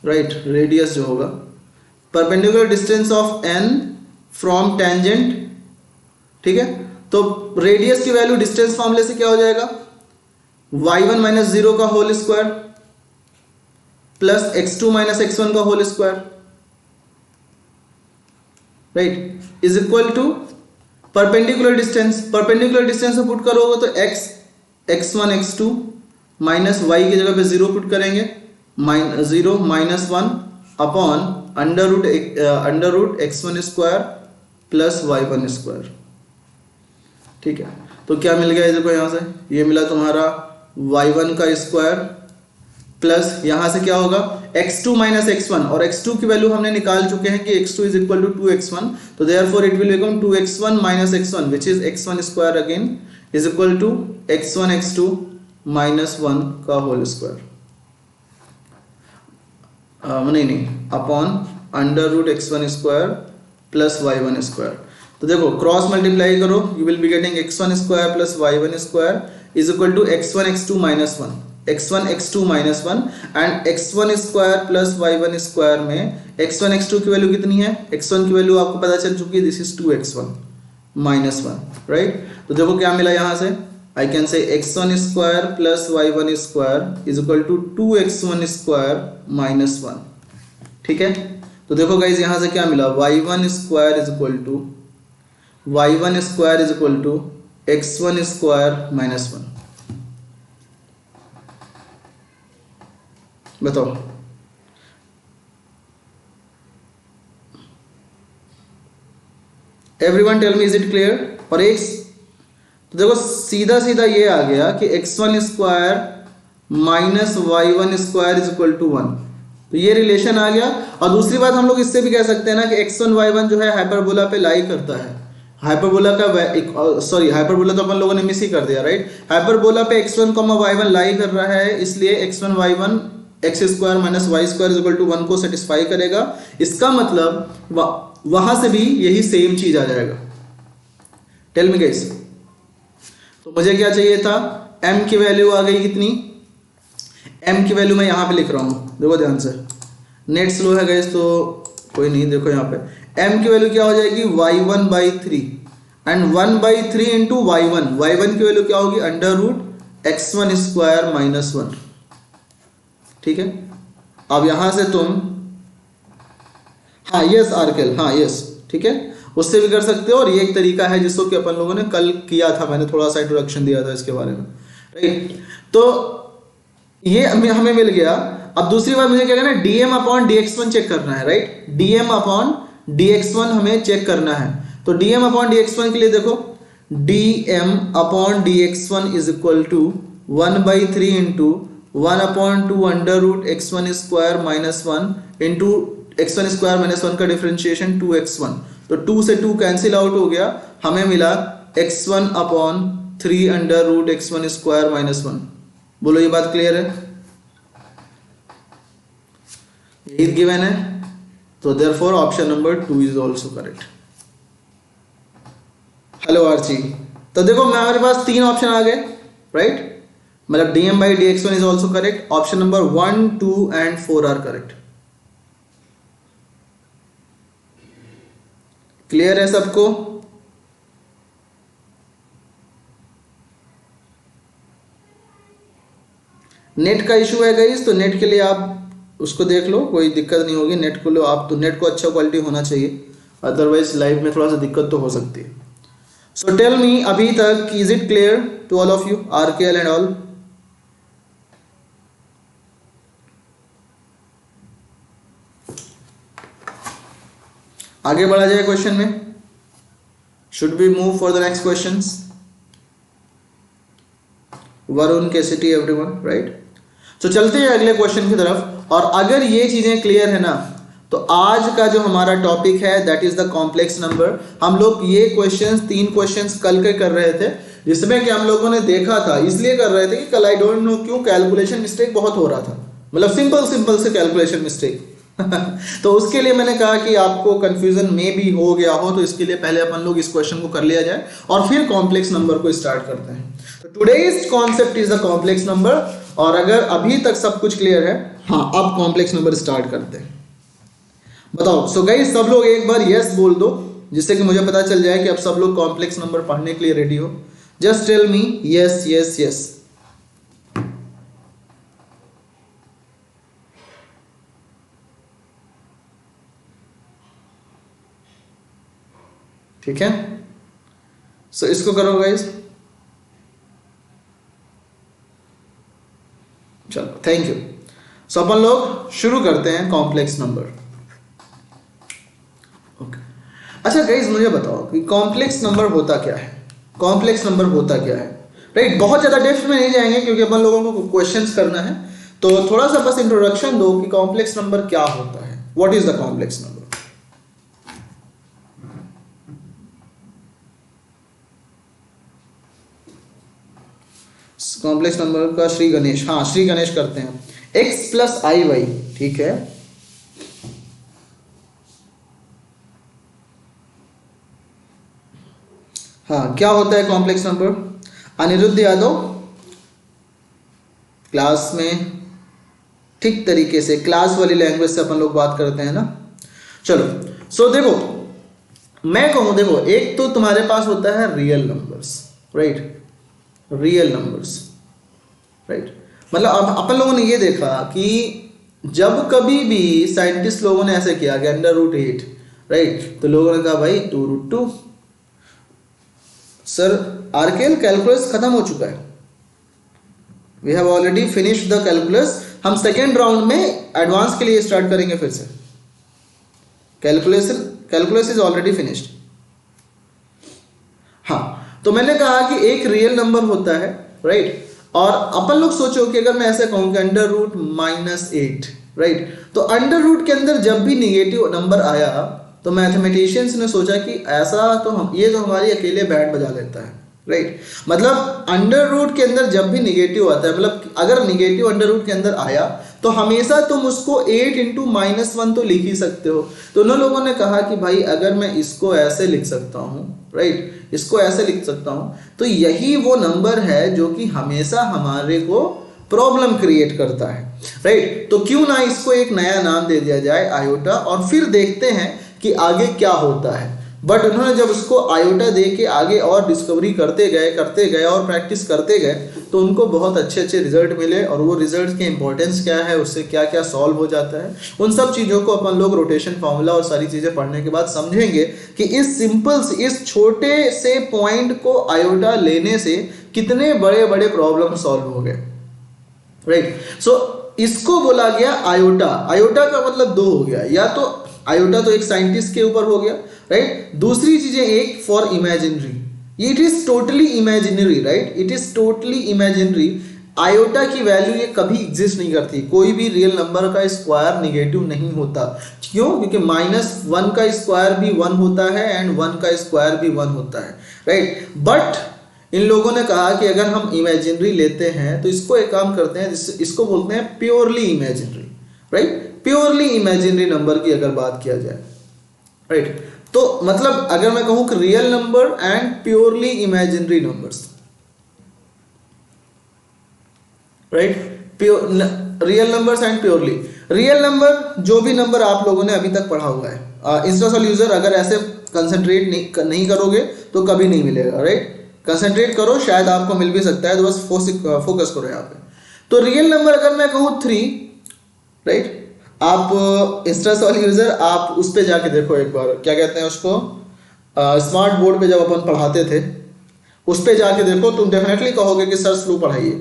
राइट, रेडियस जो होगा perpendicular distance of n from tangent, ठीक है। तो रेडियस की वैल्यू डिस्टेंस फॉर्मूले से क्या हो जाएगा, y1 माइनस 0 का whole square plus x2 minus x1 का whole square, right, is equal to perpendicular distance में पुट करोगे तो x1 x2 माइनस y की जगह पे 0 पुट करेंगे, 0 minus 1 upon under root x1 square plus y1 square, ठीक है। तो क्या मिल गया देखो यहां से, ये मिला तुम्हारा y1 का स्क्वायर प्लस यहां से क्या होगा x2 माइनस x1, और x2 की वैल्यू हमने निकाल चुके हैं कि x2 is equal to 2x1, तो therefore it will become 2x1 minus x1 which is x1 square again is equal to x1 x2 minus 1 का होल स्क्वायर, नहीं upon under root x1 square plus y1 square. तो देखो cross multiply करो, you will be getting x1 square plus y1 square is equal to x1 x2 minus 1, x1 x2 minus 1 and x1 square plus y1 square में x1 x2 की value कितनी है, x1 की value आपको पता चल चुकी है, this is 2x1 minus 1, right. तो देखो क्या मिला यहां से, I can say x1 square plus y1 square is equal to 2x1 square minus 1, ठीक है। तो देखो गाइज यहां से क्या मिला, y1 square is equal to x1 square minus 1, बताओ everyone tell me is it clear। और एक तो देखो सीधा सीधा ये आ गया कि x1 square minus y1 square is equal to 1, तो ये रिलेशन आ गया। और दूसरी बात हम लोग इससे भी कह सकते हैं ना कि x1 y1 जो है हाइपरबोला पे लाई करता है, हाइपरबोला का सॉरी हाइपरबोला तो अपन लोगों ने मिस ही कर दिया, राइट। हाइपरबोला पे x1 y1 लाई कर रहा है, इसलिए x1 y1 X square minus Y square is equal to 1 को सेटिस्फाई करेगा। इसका मतलब वहां से भी यही सेम चीज आ जाएगा। टेल मी गाइस, तो मुझे क्या चाहिए था, m की वैल्यू आ गई कितनी, m की वैल्यू मैं यहां पे लिख रहा हूं, देखो ध्यान से, नेट स्लो है गाइस तो कोई नहीं, देखो यहाँ पे m की वैल्यू क्या हो जाएगी y1/3 एंड 1/3 इंटू y1 की वैल्यू क्या होगी √x1² - 1, ठीक है। अब यहां से तुम हाँ यस आर्केल, हाँ यस ठीक है, उससे भी कर सकते हो। और ये एक तरीका है जिसको कि अपन लोगों ने कल किया था, मैंने थोड़ा सा इंट्रोडक्शन दिया था इसके बारे में, राइट। तो ये हमें मिल गया। अब दूसरी बात मुझे क्या करना है, dm/dx1 चेक करना है, राइट। dm/dx1 हमें चेक करना है। तो dm/dx1 के लिए देखो, dm/dx1 is equal to 1/3 into 1/2 √x1² - 1 into x1² - 1 का डिफरेंशिएशन 2x1, तो 2 से 2 कैंसिल आउट हो गया, हमें मिला x1/3 √x1² - 1। बोलो ये बात क्लियर है, यही गिवन है। तो therefore option number 2 is also correct. Hello Archi, तो देखो हमारे पास 3 ऑप्शन आ गए, राइट। मतलब dm/dx1 is also correct, option number 1, 2 and 4 are correct. Clear है सबको? नेट का इशू है गाइस, तो नेट के लिए आप उसको देख लो, कोई दिक्कत नहीं होगी। नेट को लो आप, तो नेट को अच्छा क्वालिटी होना चाहिए, अदरवाइज लाइव में थोड़ा सा दिक्कत तो हो सकती है। सो टेल मी अभी तक, is it clear to all of you, RKL and all? आगे बढ़ा जाए क्वेश्चन में, should be move for the next questions? Varun, KCT, everyone, right. तो चलते हैं अगले क्वेश्चन की तरफ। और अगर ये चीजें क्लियर है ना, तो आज का जो हमारा टॉपिक है that is the complex number. हम लोग ये क्वेश्चंस 3 क्वेश्चंस कल के कर रहे थे, जिसमें कि हम लोगों ने देखा था, इसलिए कर रहे थे कि कल आई डोंट नो क्यों कैलकुलेशन मिस्टेक बहुत हो रहा था, मतलब सिंपल से कैलकुलेशन मिस्टेक तो उसके लिए मैंने कहा कि आपको कंफ्यूजन में भी हो गया हो, तो इसके लिए पहले अपन लोग इस क्वेश्चन को कर लिया जाए और फिर कॉम्प्लेक्स नंबर को स्टार्ट करते हैं। तो today's concept is the complex number. और अगर अभी तक सब कुछ क्लियर है, हाँ अब कॉम्प्लेक्स नंबर स्टार्ट करते हैं। बताओ, सो गाइस सब लोग एक बार यस बोल दो, जिससे कि मुझे पता चल जाए कि अब सब लोग कॉम्प्लेक्स नंबर पढ़ने के लिए रेडी हो। Just tell me yes yes yes. ठीक है, सो इसको करो गाइस। चलो थैंक यू। सो अपन लोग शुरू करते हैं कॉम्प्लेक्स नंबर। ओके, अच्छा गाइस मुझे बताओ कि कॉम्प्लेक्स नंबर होता क्या है, कॉम्प्लेक्स नंबर होता क्या है, राइट। बहुत ज्यादा डेप्थ में नहीं जाएंगे क्योंकि अपन लोगों को क्वेश्चंस करना है, तो थोड़ा सा बस इंट्रोडक्शन दो कि कॉम्प्लेक्स नंबर क्या होता है, what is the complex number. Complex number का श्री गणेश, हाँ श्री गणेश करते हैं। x + iy, ठीक है। हाँ क्या होता है complex number? Anirudh Yadav class में ठीक तरीके से क्लास वाली लैंग्वेज से अपन लोग बात करते हैं ना। चलो सो देखो, मैं कहूं देखो, एक तो तुम्हारे पास होता है real numbers, right, real numbers, right. मतलब अब अपन लोगों ने ये देखा कि जब कभी भी साइंटिस्ट लोगों ने ऐसे किया कि √8, राइट, तो लोगों ने कहा भाई 2√2। सर आरकेएल कैलकुलस खत्म हो चुका है, we have already finished the calculus. हम सेकेंड राउंड में एडवांस के लिए स्टार्ट करेंगे फिर से। Calculus is already finished. हाँ, तो मैंने कहा कि एक रियल नंबर होता है, राइट। और अपन लोग सोचो कि अगर मैं ऐसे कहूं कि √-8, राइट, तो अंडर रूट के अंदर जब भी निगेटिव नंबर आया तो मैथमेटिशियंस ने सोचा कि ऐसा तो हम ये तो हमारी अकेले बैंड बजा लेता है, राइट। मतलब अंडर रूट के अंदर जब भी निगेटिव आता है, मतलब अगर निगेटिव अंडर रूट के अंदर आया तो हमेशा तुम उसको 8 इंटू -1 तो लिख ही सकते हो। तो उन लोगों ने कहा कि भाई अगर मैं इसको ऐसे लिख सकता हूँ, राइट, इसको ऐसे लिख सकता हूँ, तो यही वो नंबर है जो कि हमेशा हमारे को प्रॉब्लम क्रिएट करता है, राइट। तो क्यों ना इसको एक नया नाम दे दिया जाए आयोटा, और फिर देखते हैं कि आगे क्या होता है। बट उन्होंने जब उसको आयोटा दे के आगे और डिस्कवरी करते गए और प्रैक्टिस करते गए, तो उनको बहुत अच्छे अच्छे रिजल्ट मिले। और वो रिजल्ट के इंपॉर्टेंस क्या है, उससे क्या क्या सॉल्व हो जाता है, उन सब चीज़ों को अपन लोग रोटेशन फार्मूला और सारी चीज़ें पढ़ने के बाद समझेंगे कि इस सिंपल से, इस छोटे से पॉइंट को आयोटा लेने से कितने बड़े बड़े प्रॉब्लम सॉल्व हो गए, राइट। सो इसको बोला गया आयोटा। आयोटा का मतलब दो हो गया, या तो आयोटा तो एक साइंटिस्ट के ऊपर हो गया, राइट। दूसरी चीजें एक for imaginary, it is totally imaginary, right, it is totally imaginary. Iota की वैल्यू ये कभी एग्जिस्ट नहीं करती, कोई भी रियल नंबर का स्क्वायर निगेटिव नहीं होता। क्यों? क्योंकि -1 का स्क्वायर भी 1 होता है एंड 1 का स्क्वायर भी 1 होता है, राइट। बट इन लोगों ने कहा कि अगर हम इमेजिनरी लेते हैं तो इसको एक काम करते हैं, इसको बोलते हैं purely imaginary, right. Purely imaginary number की अगर बात किया जाए, राइट, तो मतलब अगर मैं कहूं कि real number and purely imaginary numbers, right, real numbers and purely. Real number जो भी नंबर आप लोगों ने अभी तक पढ़ा हुआ है, इंस्टासॉल यूजर अगर ऐसे कंसंट्रेट नहीं करोगे तो कभी नहीं मिलेगा, राइट। कंसंट्रेट करो, शायद आपको मिल भी सकता है, तो बस फोकस करो यहाँ पे। तो रियल नंबर अगर मैं कहूँ 3, राइट, आप इंस्टासॉल यूजर आप उस पे जाके देखो एक बार, क्या कहते हैं उसको, स्मार्ट बोर्ड पे जब अपन पढ़ाते थे उस पे जाके देखो, तुम डेफिनेटली कहोगे कि सर स्लो पढ़ाइए।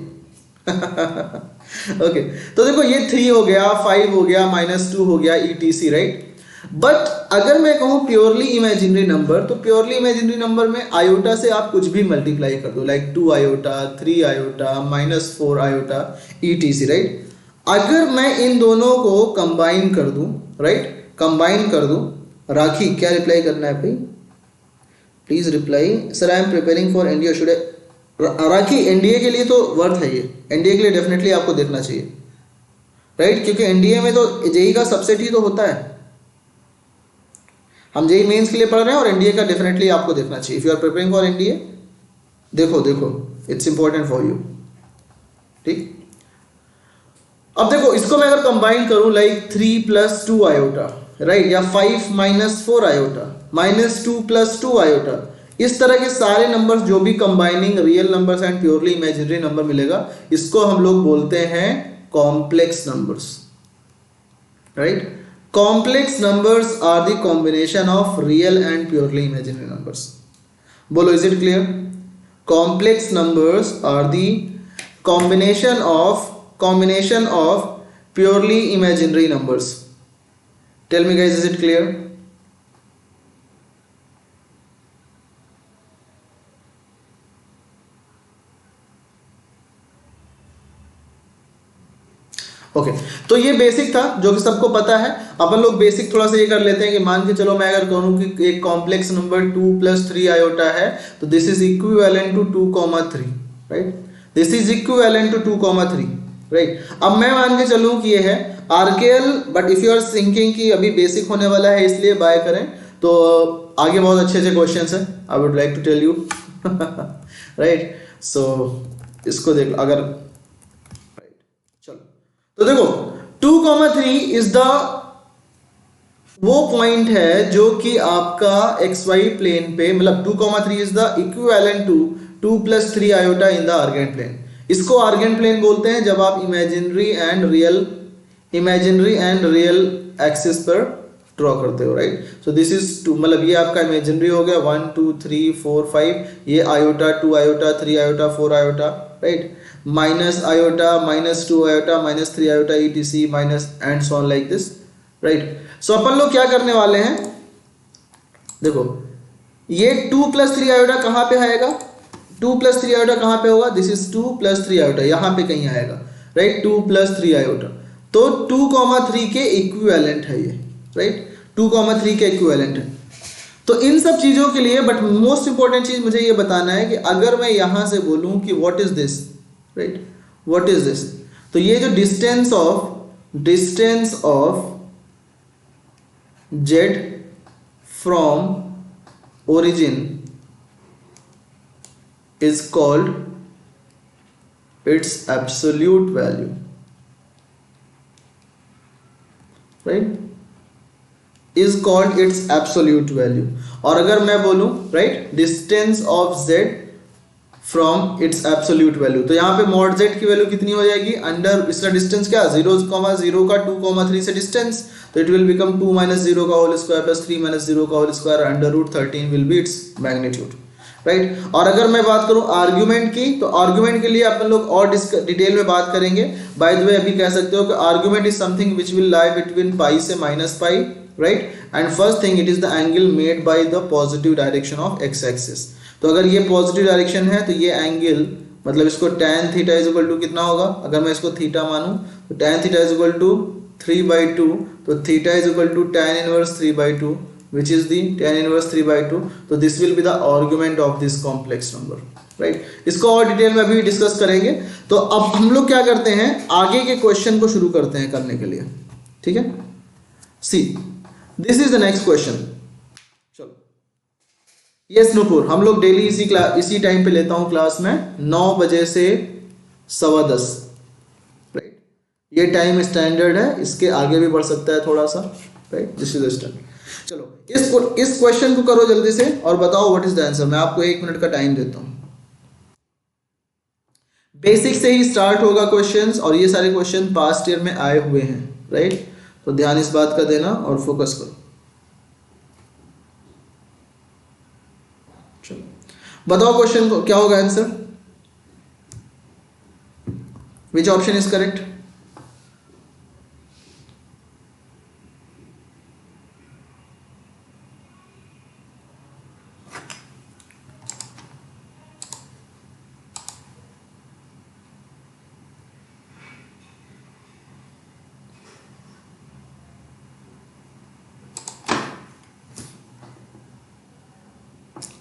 ओके, तो देखो ये 3 हो गया, 5 हो गया, -2 हो गया, ETC, राइट। बट अगर मैं कहूँ प्योरली इमेजिनरी नंबर, तो प्योरली इमेजिनरी नंबर में आयोटा से आप कुछ भी मल्टीप्लाई कर दो, like 2 iota, 3 iota, -4 iota, ETC, right. अगर मैं इन दोनों को कंबाइन कर दूं, राइट, कंबाइन कर दूं, राखी क्या रिप्लाई करना है भाई, please reply, sir I am preparing for NDA, should rakhi NDA के लिए तो वर्थ है, ये एनडीए के लिए डेफिनेटली आपको देखना चाहिए, राइट, क्योंकि एनडीए में तो जेई का सबसेट ही तो होता है। हम जेई मेंस के लिए पढ़ रहे हैं और एनडीए का डेफिनेटली आपको देखना चाहिए। If you are preparing for NDA, देखो इट्स इंपॉर्टेंट फॉर यू, ठीक। अब देखो इसको मैं अगर कंबाइन करूं, लाइक 3 + 2 आयोटा, राइट, या 5 - 4 आयोटा, -2 + 2 आयोटा, इस तरह के सारे नंबर्स जो भी combining real numbers and purely imaginary number मिलेगा, इसको हम लोग बोलते हैं complex numbers, right. Complex numbers are the combination of real and purely imaginary numbers. बोलो, is it clear? Complex numbers are the combination of purely imaginary numbers. Tell me guys, is it clear? Okay, तो ये basic था जो कि सबको पता है। अपन लोग बेसिक थोड़ा सा ये कर लेते हैं कि मान के चलो मैं अगर कहूँ कि एक कॉम्प्लेक्स नंबर 2 + 3 आयोटा है, तो this is equivalent to 2,3, right, this is equivalent to 2,3, right. अब मैं मान के चलूँ कि ये है RKL, but if you are thinking कि अभी बेसिक होने वाला है इसलिए बाय करें, तो आगे बहुत अच्छे अच्छे क्वेश्चंस हैं, I would like to tell you, right. So इसको देख लो अगर, चलो तो देखो 2,3 इज द वो पॉइंट है जो कि आपका XY प्लेन पे, मतलब 2,3 is the equivalent to 2 + 3 iota in the Argand plane. इसको आर्गेंट प्लेन बोलते हैं जब आप इमेजिनरी एंड रियल एक्सिस पर ड्रॉ करते हो, राइट। सो दिस इज 2, मतलब ये आपका इमेजिनरी हो गया 1 2 3 4 5, ये iota 2 iota 3 iota 4 iota, right, minus iota -2 iota -3 iota ETC minus and so on like this, right. So अपन लोग क्या करने वाले हैं, देखो ये 2 + 3 आयोटा कहाँ पे आएगा, 2 + 3 आयोटा कहाँ पे होगा, दिस इज 2 + 3 आयोटा, यहाँ पे कहीं आएगा, राइट, 2 + 3 आयोटा, तो 2,3 के इक्विवेलेंट है ये, राइट, 2,3 के इक्विवेलेंट है। तो इन सब चीज़ों के लिए, बट मोस्ट इंपॉर्टेंट चीज़ मुझे ये बताना है कि अगर मैं यहाँ से बोलूँ कि what is this, right, what is this, तो ये जो distance of z from origin is called its absolute value, right, is called its absolute value। और अगर मैं बोलूं, right, distance of z from its absolute value, तो यहाँ पे mod z की वैल्यू कितनी हो जाएगी, अंडर इसका डिस्टेंस क्या 0,0 का 2,3 से डिस्टेंस, तो इट विल बिकम 2 - 0 का होल स्क्वायर प्लस 3 - 0 का whole square under root 13 will be its magnitude, right. और अगर मैं बात करूं आर्ग्यूमेंट की, तो आर्ग्यूमेंट के लिए अपन लोग और डिटेल में बात करेंगे। बाय द वे अभी कह सकते हो कि argument is something which will lie between pi से -pi, right, and first thing it is the angle made by the positive direction of x axis. तो अगर ये पॉजिटिव डायरेक्शन है तो ये एंगल, मतलब इसको tan theta is equal to कितना होगा, अगर मैं इसको थीटा मानूं तो tan theta is equal to 3/2, तो theta is equal to tan inverse 3/2 which is the tan inverse 3/2, तो this will be the argument of this complex number, right। इसको और डिटेल में अभी डिस्कस करेंगे। तो अब हम लोग क्या करते हैं, आगे के क्वेश्चन को शुरू करते हैं करने के लिए, ठीक है। सी this is the next question. चलो, यस नूपुर, हम लोग डेली इसी टाइम पे लेता हूं क्लास में 9 बजे से 10:15, राइट, ये टाइम स्टैंडर्ड है, इसके आगे भी बढ़ सकता है थोड़ा सा, right, this is the standard. चलो इस क्वेश्चन को करो जल्दी से और बताओ व्हाट इज द आंसर। मैं आपको 1 मिनट का टाइम देता हूं। बेसिक से ही स्टार्ट होगा क्वेश्चंस, और ये सारे क्वेश्चन पास्ट ईयर में आए हुए हैं, राइट, तो ध्यान इस बात का देना और फोकस करो। चलो बताओ क्वेश्चन को क्या होगा answer, which option is correct.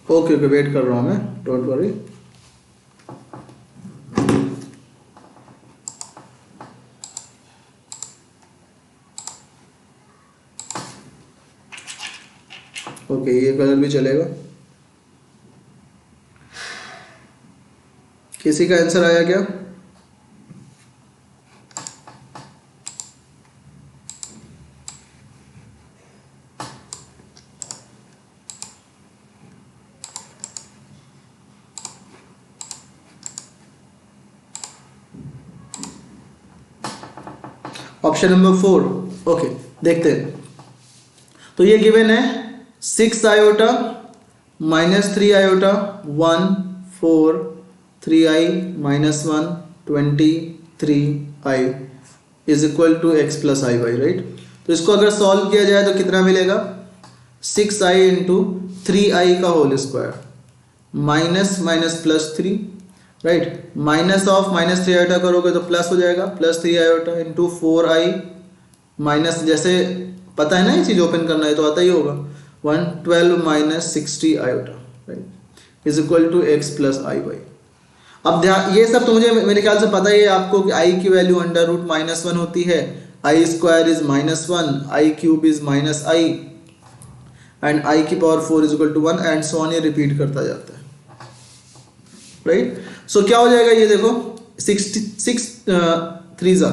Okay okay, wait कर रहा हूं मैं, डोंट वरी। ओके, ये कलर भी चलेगा। किसी का आंसर आया क्या? ऑप्शन नंबर 4, ओके, देखते हैं। तो ये गिवन है 6 iota -3 iota 1 4 3i -1 23i is equal to x plus I Y, right. तो इसको अगर सॉल्व किया जाए तो कितना मिलेगा, 6i इंटू 3i का whole square minus minus plus 3, right, minus of -3 iota करोगे तो प्लस हो जाएगा, +3 आयोटा इंटू 4i माइनस, जैसे पता है ना ये चीज ओपन करना है तो आता ही होगा, 112 minus 60 iota, right, is equal to x plus I Y. अब ध्यान, ये सब तो मुझे मेरे ख्याल से पता ही है आपको कि i की वैल्यू अंडर रूट -1 होती है, i square is -1, i cube is -i and i की power 4 is equal to 1 and so on, ये रिपीट करता जाता है, राइट। सो क्या हो जाएगा, ये देखो 6 3 जा,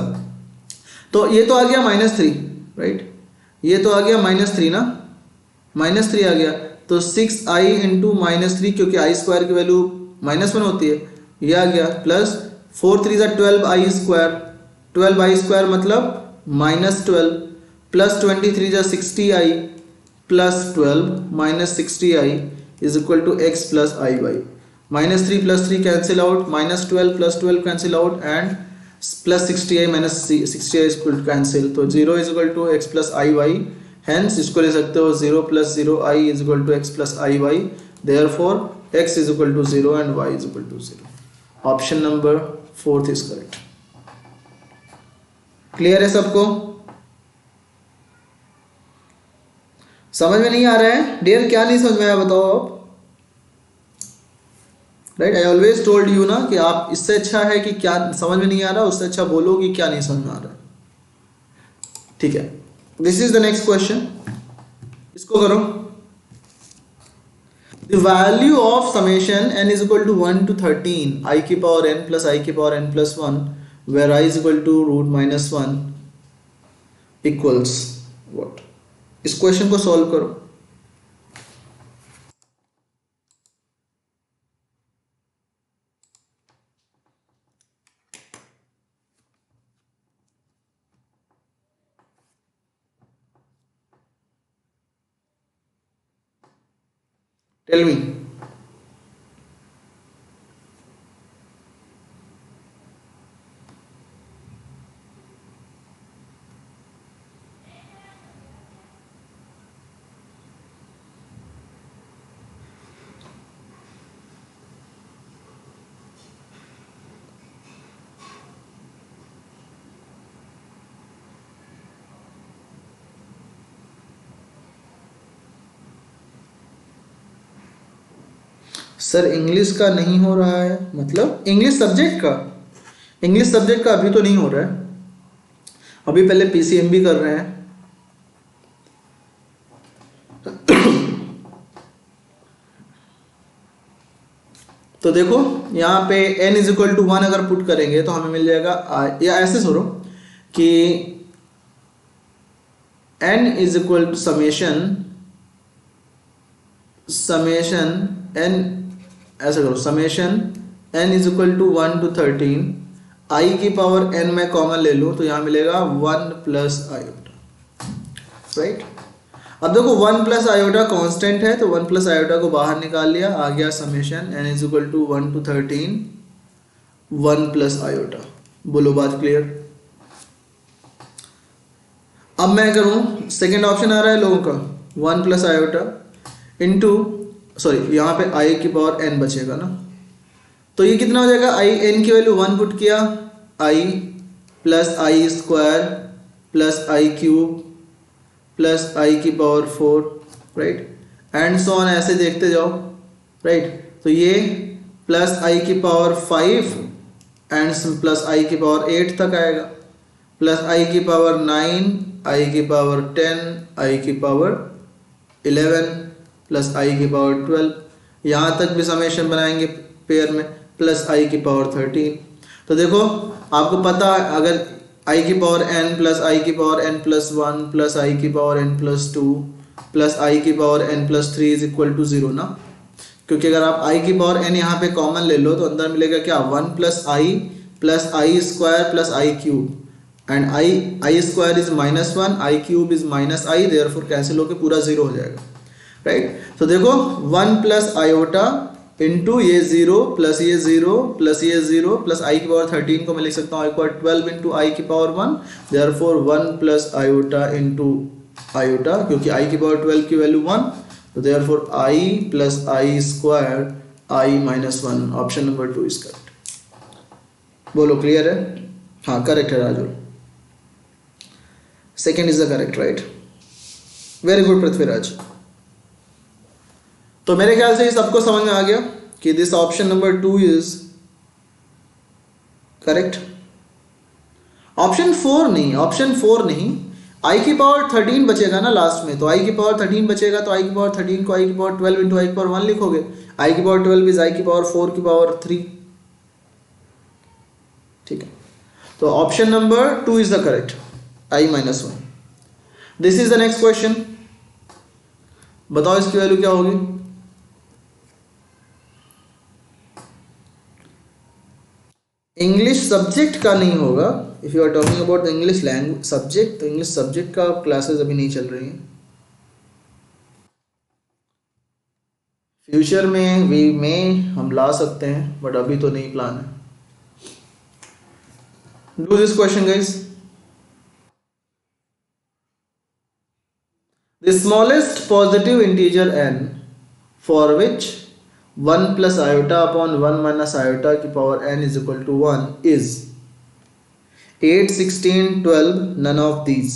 तो ये तो आ गया -3, राइट, ये तो आ गया -3 ना, -3 आ गया, तो 6i इंटू -3, क्योंकि i स्क्वायर की वैल्यू -1 होती है, ये आ गया, plus 4 3 12i square, 12i square मतलब -12, plus 23 60i plus 12 minus 60i is equal to x plus I Y. -3 plus 3 cancel out, -12 plus 12 cancel out and plus 60i minus 60i is equal to cancel, तो 0 is equal to x plus I Y, hence इसको ले सकते हो 0 plus 0i is equal to x plus I Y, therefore x is equal to 0 and y is equal to 0। Option number 4 is correct. Clear है सबको? समझ में नहीं आ रहा है डियर, क्या नहीं समझ में आया बताओ आप। Right, I always told you ना कि आप, इससे अच्छा है कि क्या समझ में नहीं आ रहा, उससे अच्छा बोलो कि क्या नहीं समझ में आ रहा है। ठीक है, this is the next question, इसको करो। The value of summation n is equal to 1 to 13 i की पावर n प्लस i की power n plus 1 where i is equal to root minus 1 equals what. इस question को solve करो। Tell me. Sir English का नहीं हो रहा है, मतलब इंग्लिश सब्जेक्ट का, इंग्लिश सब्जेक्ट का अभी तो नहीं हो रहा है, अभी पहले पीसीएमबी कर रहे हैं। तो देखो यहाँ पे n इज इक्वल टू 1 अगर पुट करेंगे तो हमें मिल जाएगा या ऐसे सुनो कि n is equal to summation n, ऐसा करो summation n is equal to 1 to 13 i की पावर n में कॉमन ले लो तो यहाँ मिलेगा 1 प्लस आयोटा। राइट, अब देखो 1 प्लस आयोटा कांस्टेंट है तो 1 प्लस आयोटा को बाहर निकाल लिया, आ गया summation n is equal to 1 to 13 1 plus iota. बोलो बात क्लियर। अब मैं करूं, सेकेंड ऑप्शन आ रहा है लोगों का 1 प्लस आयोटा इंटू, सॉरी यहाँ पे i की पावर n बचेगा ना, तो ये कितना हो जाएगा, i n की वैल्यू 1 पुट किया, i plus i square plus I cube plus i की power 4, right, and so on ऐसे देखते जाओ। राइट, तो ये प्लस i की पावर 5 एंड प्लस i की पावर 8 तक आएगा, प्लस i की पावर 9, i की पावर 10, i की पावर 11 प्लस i की पावर 12, यहाँ तक भी समेशन बनाएंगे पेयर में, प्लस i की पावर 13। तो देखो आपको पता अगर i की पावर n प्लस i की power n plus 1 plus i की power n plus 2 plus i की power n plus 3 is equal to 0 ना, क्योंकि अगर आप i की पावर n यहाँ पे कॉमन ले लो तो अंदर मिलेगा क्या, 1 plus i square plus I cube and I square is minus 1, I cube is minus I, therefore cancel होकर पूरा 0 हो जाएगा। राइट, तो देखो 1 प्लस आयोटा इंटू ये 0 प्लस ये 0 प्लस ये 0 प्लस आई की पावर 13 को मैं लिख सकता हूँ इक्वल 12 इंटू आई की power 1, therefore 1 plus iota into iota, क्योंकि आई की पावर 12 की वैल्यू 1, तो therefore I plus i square I minus 1, option number 2 is correct. बोलो क्लियर है? हाँ करेक्ट है Raju, second is the correct. Right, very good Prithviraj. तो मेरे ख्याल से सबको समझ में आ गया कि this option number 2 is correct. Option 4 नहीं, i की पावर 13 बचेगा ना लास्ट में, तो i की पावर 13 बचेगा तो i की पावर 13 को i की पावर 12 इंटू आई की पावर 1 लिखोगे, i की पावर 12 इज i की पावर 4 की पावर 3। ठीक है, तो option number 2 is the correct, i minus 1। This is the next question, बताओ इसकी वैल्यू क्या होगी। इंग्लिश सब्जेक्ट का नहीं होगा, if you are talking about the English language subject, तो इंग्लिश सब्जेक्ट का क्लासेस अभी नहीं चल रही हैं। फ्यूचर में हम ला सकते हैं बट अभी तो नहीं प्लान है। Do this question guys. The smallest positive integer n for which 1 plus iota upon 1 minus iota की power n is equal to 1 is 8, 16, 12, none of these।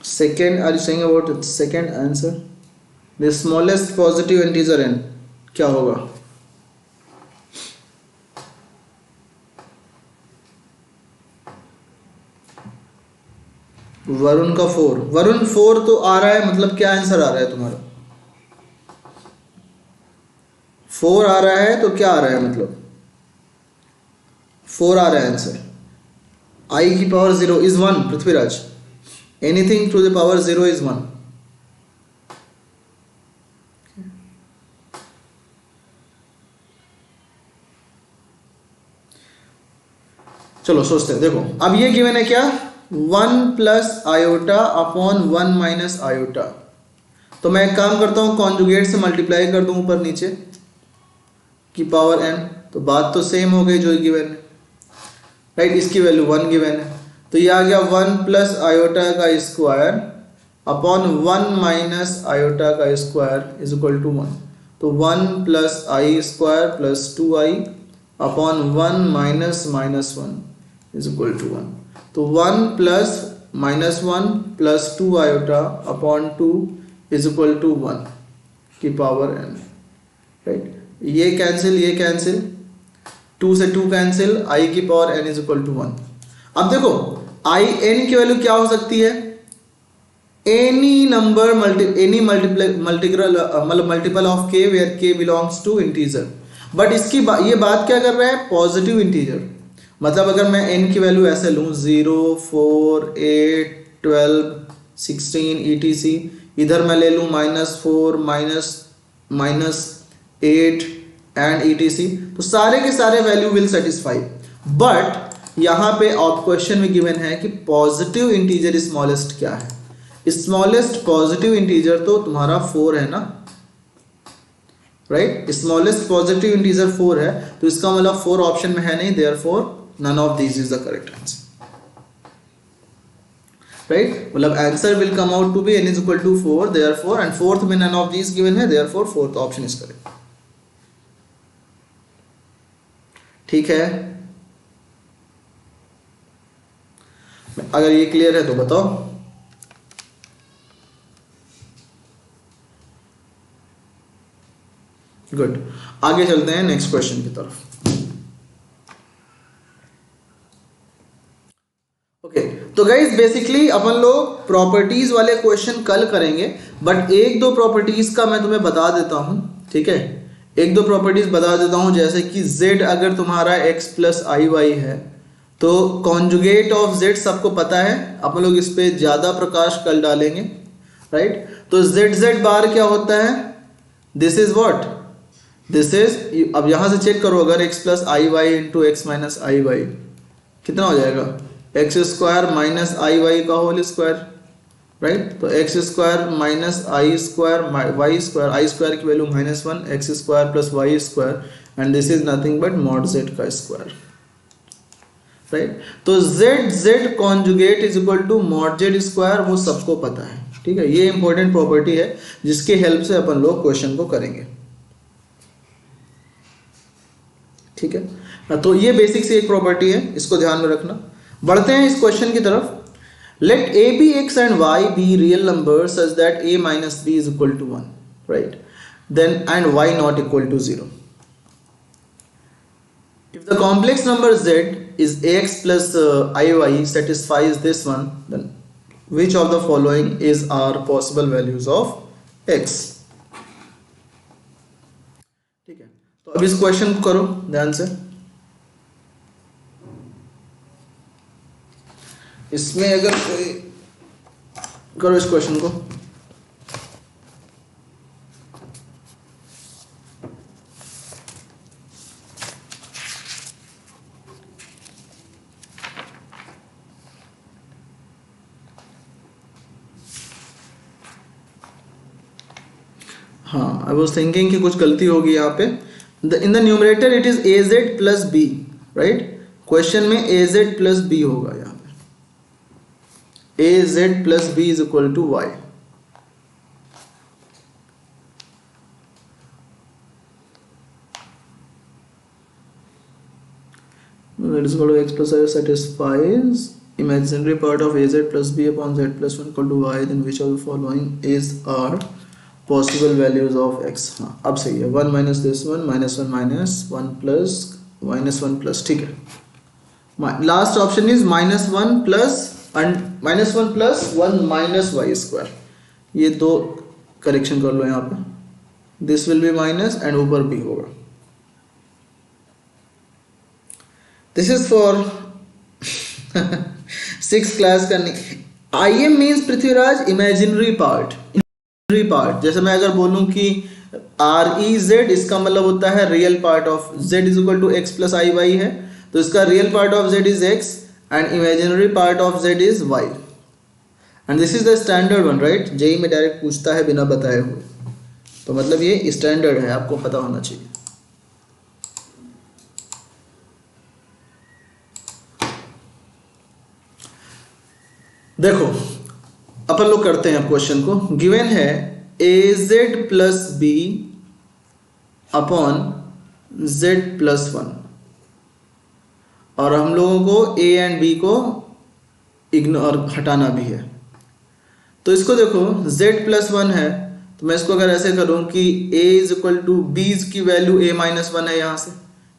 Second, are you saying about the second answer? The smallest positive integer n क्या होगा? वरुण का 4, वरुण 4 तो आ रहा है, मतलब क्या answer आ रहा है तुम्हारा? 4 आ रहा है तो क्या आ रहा है, मतलब 4 आ रहा है आंसर. I की power 0 is 1. Prithviraj, anything to the power 0 is 1. चलो सोचते हैं. देखो अब ये गिवन है क्या, 1 plus iota upon 1 minus iota. तो मैं एक काम करता हूँ, कॉन्जुगेट से मल्टीप्लाई कर दूँ ऊपर नीचे की पावर n. तो बात तो सेम हो गई जो गिवन है, राइट. इसकी वैल्यू 1 गिवन है, तो ये आ गया 1 प्लस आयोटा का स्क्वायर अपॉन 1 माइनस आयोटा का स्क्वायर इज इक्वल टू 1. तो 1 plus i square plus 2i upon 1 minus minus 1 is equal to 1. तो 1 plus minus 1 plus 2 iota upon 2 is equal to 1 की पावर n, राइट. ये cancel 2 से 2 cancel, i की power n is equal to 1. अब देखो i n की value क्या हो सकती है, any number any multiple of k where k belongs to integer. But इसकी ये बात क्या कर रहा है, पॉजिटिव इंटीजर. मतलब अगर मैं n की वैल्यू ऐसे लूँ 0, 4, 8, 12, 16 etc, इधर मैं ले लूँ -4, -8 एंड etc, तो सारे के सारे वैल्यू विल सेटिस्फाई. बट यहाँ पे आप क्वेश्चन में गिवन है कि पॉजिटिव इंटीजर स्मॉलेस्ट क्या है. स्मॉलेस्ट पॉजिटिव इंटीजर तो तुम्हारा 4 है ना, राइट. स्मॉलेस्ट पॉजिटिव इंटीजर 4 है, तो इसका मतलब 4 ऑप्शन में है नहीं, therefore none of these is the correct answer, right. मतलब answer will come out to be n is equal to 4, therefore, and fourth में नन ऑफ दीज गिवन है, therefore fourth option is correct. ठीक है, अगर ये clear है तो बताओ. गुड, आगे चलते हैं नेक्स्ट क्वेश्चन की तरफ. ओके, तो गाइज बेसिकली अपन लोग प्रॉपर्टीज वाले क्वेश्चन कल करेंगे, बट एक दो प्रॉपर्टीज का मैं तुम्हें बता देता हूं. ठीक है, एक दो प्रॉपर्टीज बता देता हूं, जैसे कि z अगर तुम्हारा x प्लस आई वाई है, तो कॉन्जुगेट ऑफ z सबको पता है. अपन लोग इस पे ज्यादा प्रकाश कल डालेंगे, राइट. तो z बार क्या होता है, this is what, this is, अब यहां से चेक करो, अगर x plus I y into x minus i y कितना हो जाएगा, x square minus i y का होल स्क्वायर, राइट. तो x square minus i square y square, i square की value -1, x square plus y square, and this is nothing but mod z का square, right. तो z conjugate is equal to mod z square, वो सबको पता है. ठीक है, ये इंपॉर्टेंट प्रॉपर्टी है जिसके हेल्प से अपन लोग क्वेश्चन को करेंगे. ठीक है, तो ये बेसिक सी एक प्रॉपर्टी है, इसको ध्यान में रखना. बढ़ते हैं इस क्वेश्चन की तरफ. Let a be x and y be real numbers such that a minus b is equal to 1, right, then and y not equal to 0. If the complex number z is ax plus iy satisfies this one, then which of the following is our possible values of x. ठीक है, तो अब इस question को करो ध्यान से. इसमें अगर कोई करो इस क्वेश्चन को. हाँ, आई वॉज थिंकिंग कि कुछ गलती होगी यहाँ पे. In the numerator it is a z plus b, right. Question में ए जेड प्लस बी होगा यहाँ पे, a z plus b is equal to y. That is equal to x plus y satisfies imaginary part of az plus b upon z plus 1 equal to y, then which of the following is are possible values of x. हाँ अब सही है. 1 minus this one minus 1 minus 1 plus minus 1 plus. ठीक है. Last option is minus 1 plus minus 1 plus 1 minus Y square. ये दो correction कर लो यहाँ पे. This will be minus and ऊपर बी होगा. This is for 6th class करने. I am means Prithviraj imaginary part. Imaginary part जैसे मैं अगर बोलूं कि आर ई जेड, इसका मतलब होता है real part of z is equal to x plus I y है, तो इसका real part of z is x and imaginary part of z is y. And this is the standard one, right. JEE में direct पूछता है बिना बताए हुए, तो मतलब ये स्टैंडर्ड है, आपको पता होना चाहिए. देखो अपन लोग करते हैं क्वेश्चन को. गिवन है a z plus b upon z plus 1 और हम लोगों को ए एंड बी को इग्नोर हटाना भी है. तो इसको देखो z प्लस 1 है, तो मैं इसको अगर ऐसे करूं कि a is equal to b की वैल्यू a माइनस 1 है यहाँ से,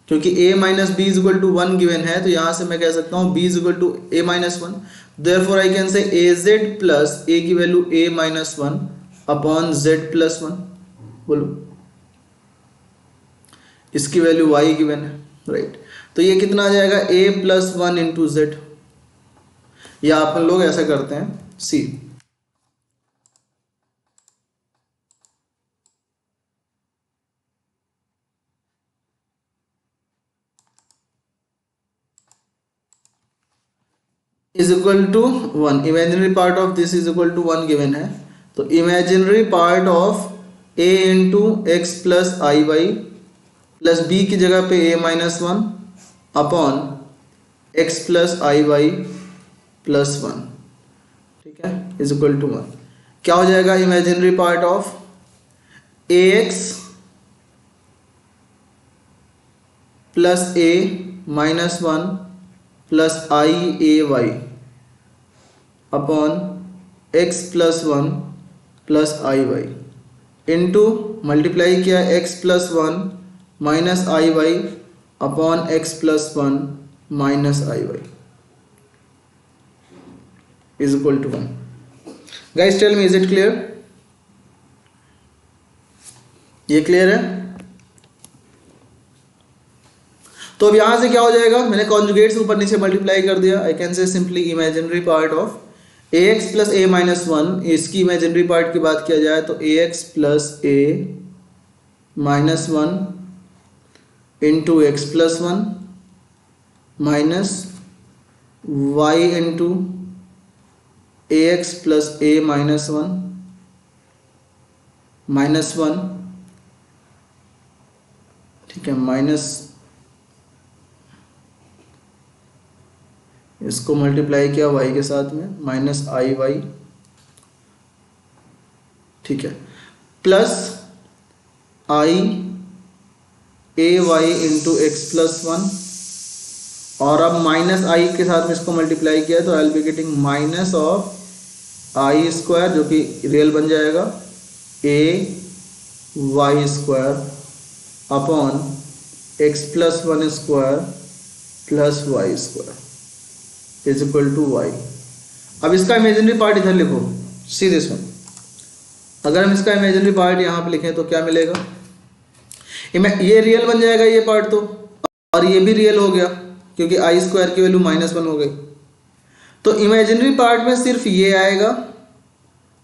क्योंकि a minus b is equal to 1 given है, तो यहाँ से मैं कह सकता हूँ b is equal to a minus 1. Therefore I can say az plus a की value a minus 1 upon z plus 1. बोलो इसकी वैल्यू y गिवन है, राइट. तो ये कितना आ जाएगा a प्लस 1 इंटू जेड. या अपन लोग ऐसा करते हैं c. Is equal to 1. Imaginary part of this is equal to 1 given है, तो imaginary part of a into x plus I y plus b की जगह पे a minus 1 upon x plus I y plus 1. ठीक है, is equal to 1. क्या हो जाएगा imaginary part of a x plus a minus 1 plus i a y upon x plus 1 plus I y into multiply किया x plus 1 minus i y upon x plus 1 minus i y is equal to 1. Guys tell me, is it clear? ये clear है? तो अब यहां से क्या हो जाएगा, मैंने कॉन्जुगेट्स ऊपर नीचे मल्टीप्लाई कर दिया. I can say simply imaginary part of a x plus a minus 1. इसकी इमेजिनरी पार्ट की बात किया जाए तो a x plus a minus 1 into x plus 1 minus y into a x plus a minus 1 minus 1. ठीक है, minus इसको multiply किया y के साथ में माइनस आई वाई. ठीक है, plus i a Y into x plus 1 और अब माइनस आई के साथ में इसको मल्टीप्लाई किया तो I will be getting minus of i square जो कि रियल बन जाएगा a y square upon x plus 1 square plus y square is equal to y. अब इसका इमेजिनरी पार्ट इधर लिखो, सी दिस वन. अगर हम इसका इमेजिनरी पार्ट यहाँ पे लिखें तो क्या मिलेगा, ये रियल बन जाएगा ये पार्ट तो, और ये भी रियल हो गया क्योंकि आई स्क्वायर की वैल्यू माइनस 1 हो गई. तो इमेजिनरी पार्ट में सिर्फ ये आएगा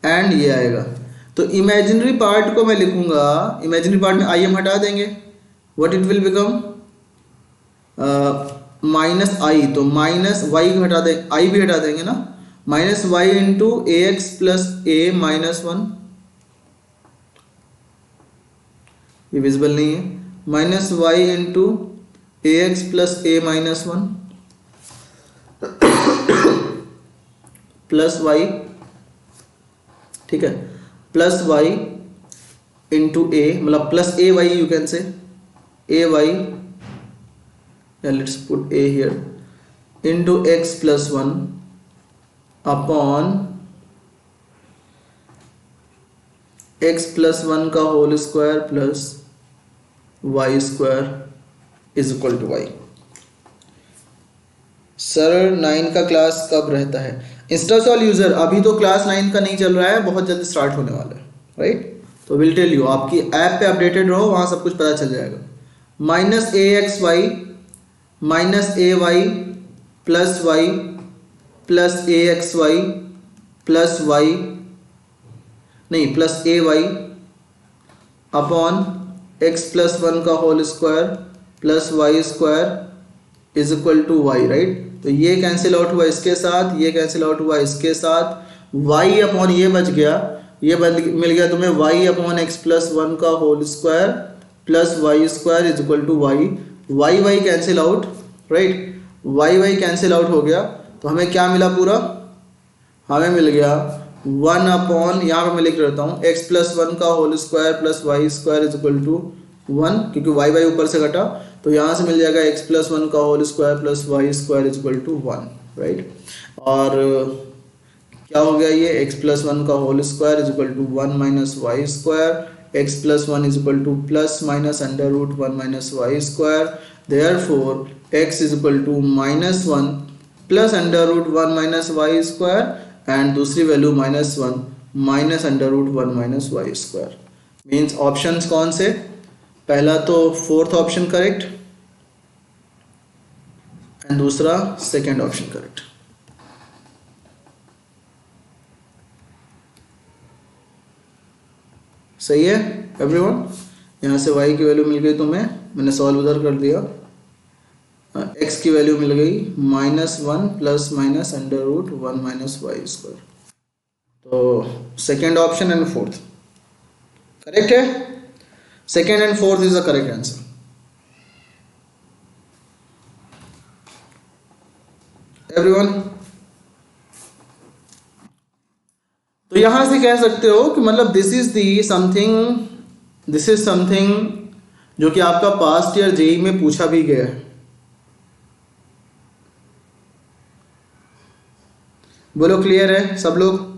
एंड ये आएगा. तो इमेजिनरी पार्ट को मैं लिखूंगा, इमेजिनरी पार्ट में आई हम हटा देंगे, what it will become minus i. तो माइनस वाई हटा दे, आई भी हटा देंगे ना, minus y into a x plus a minus 1. ये विजिबल नहीं है. Minus y into a x plus a minus 1 plus y. ठीक है, प्लस वाई इंटू ए, मतलब plus a y you can say a y, let's put a here, into x plus 1 upon x plus 1 का whole square plus y square is equal to y. Sir 9 का class कब रहता है? इंस्टासॉल user अभी तो class 9 का नहीं चल रहा है, बहुत जल्दी स्टार्ट होने वाला है, राइट? तो विल टेल यू, आपकी ऐप पे अपडेटेड रहो, वहाँ सब कुछ पता चल जाएगा। Minus a x y minus a y plus a x y plus y नहीं plus a y upon x plus 1 का whole square plus y square is equal to y, right? तो ये कैंसिल आउट हुआ इसके साथ, ये cancel out हुआ इसके साथ, y अपॉन ये बच गया, ये मिल गया तुम्हें y अपॉन एक्स प्लस 1 का whole square plus y square is equal to y. Y cancel out, right? Y cancel out हो गया, तो हमें क्या मिला पूरा? हमें मिल गया 1 अपॉन, यहाँ पर मैं लिख रहता हूँ, एक्स प्लस 1 का whole square plus y square is equal to 1, क्योंकि वाई ऊपर से घटा, तो यहाँ से मिल जाएगा एक्स प्लस 1 का whole square plus y square is equal to 1, right? और क्या हो गया ये? एक्स प्लस 1 का whole square is equal to 1 minus Y square, x plus 1 is equal to plus minus under root 1 minus Y square, therefore x is equal to minus 1 plus under root 1 minus Y square and दूसरी value minus 1 minus under root 1 minus Y square. Means options कौन से? पहला तो fourth option correct and दूसरा second option correct. सही है everyone? यहाँ से y की वैल्यू मिल गई तुम्हें, मैंने सॉल्व उधर कर दिया। x की वैल्यू मिल गई -1 plus minus under root 1 minus Y square. तो second option and fourth correct है। Second and fourth is the correct answer. Everyone, तो यहां से कह सकते हो कि मतलब दिस इज समथिंग जो कि आपका पास्ट ईयर जेई में पूछा भी गया है। बोलो क्लियर है सब लोग?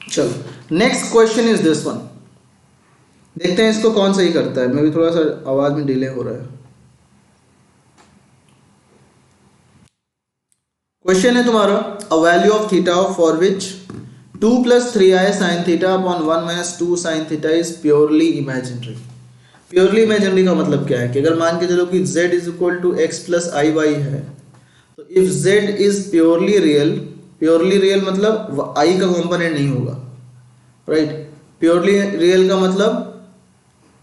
चलो next question is this one. देखते हैं इसको कौन सही करता है। मैं भी थोड़ा सा आवाज में डिले हो रहा है। क्वेश्चन है तुम्हारा, a value of theta for which 2 + 3i sin theta upon 1 - 2 sin theta is purely imaginary. Purely imaginary का मतलब क्या है कि अगर मान के चलो कि z is equal to x + iy है, तो if z is purely real मतलब i का कंपोनेंट नहीं होगा, राइट? प्योरली रियल का मतलब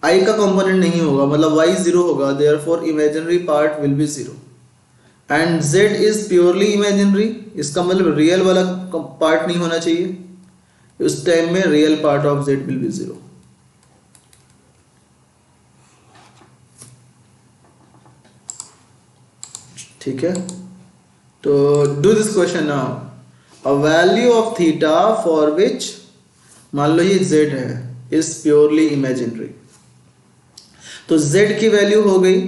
i का कंपोनेंट नहीं होगा, मतलब y 0 होगा, therefore imaginary part will be 0 and z is purely imaginary. इसका मतलब रियल वाला पार्ट नहीं होना चाहिए, उस टाइम में real part of z will be 0। ठीक है, तो do this question now. A value of theta for which, मान लो ये z है, इज प्योरली इमेजिनरी, तो z की वैल्यू हो गई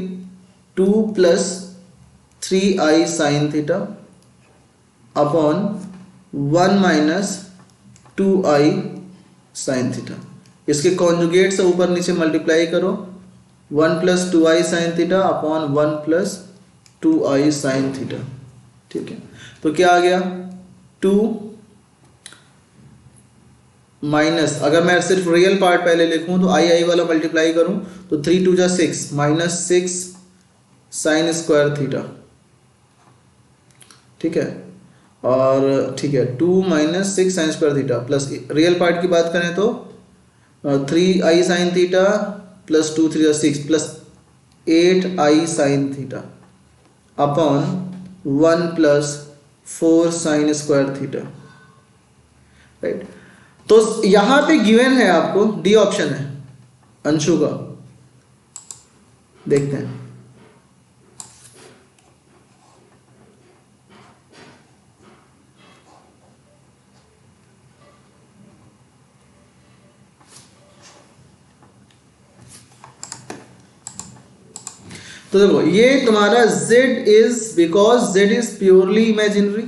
2 + 3i sin theta upon 1 - 2i sin theta. इसके कॉन्जुगेट से ऊपर नीचे मल्टीप्लाई करो, 1 + 2i sin theta upon 1 + 2i sin theta. ठीक है, तो क्या आ गया? 2 माइनस, अगर मैं सिर्फ रियल पार्ट पहले लिखूं तो आई वाला मल्टीप्लाई करूं तो 3 × 2 = 6 -6 sin स्क्वायर थीटा। ठीक है, और ठीक है 2 - 6 sin square theta plus real part की बात करें तो 3i sin theta plus 2 × 3 = 6 plus 8i sin theta upon 1 + 4 sin square theta, right? तो यहां पे गिवन है आपको, डी ऑप्शन है अंशु का। देखते हैं, तो देखो ये तुम्हारा z is because z is purely imaginary,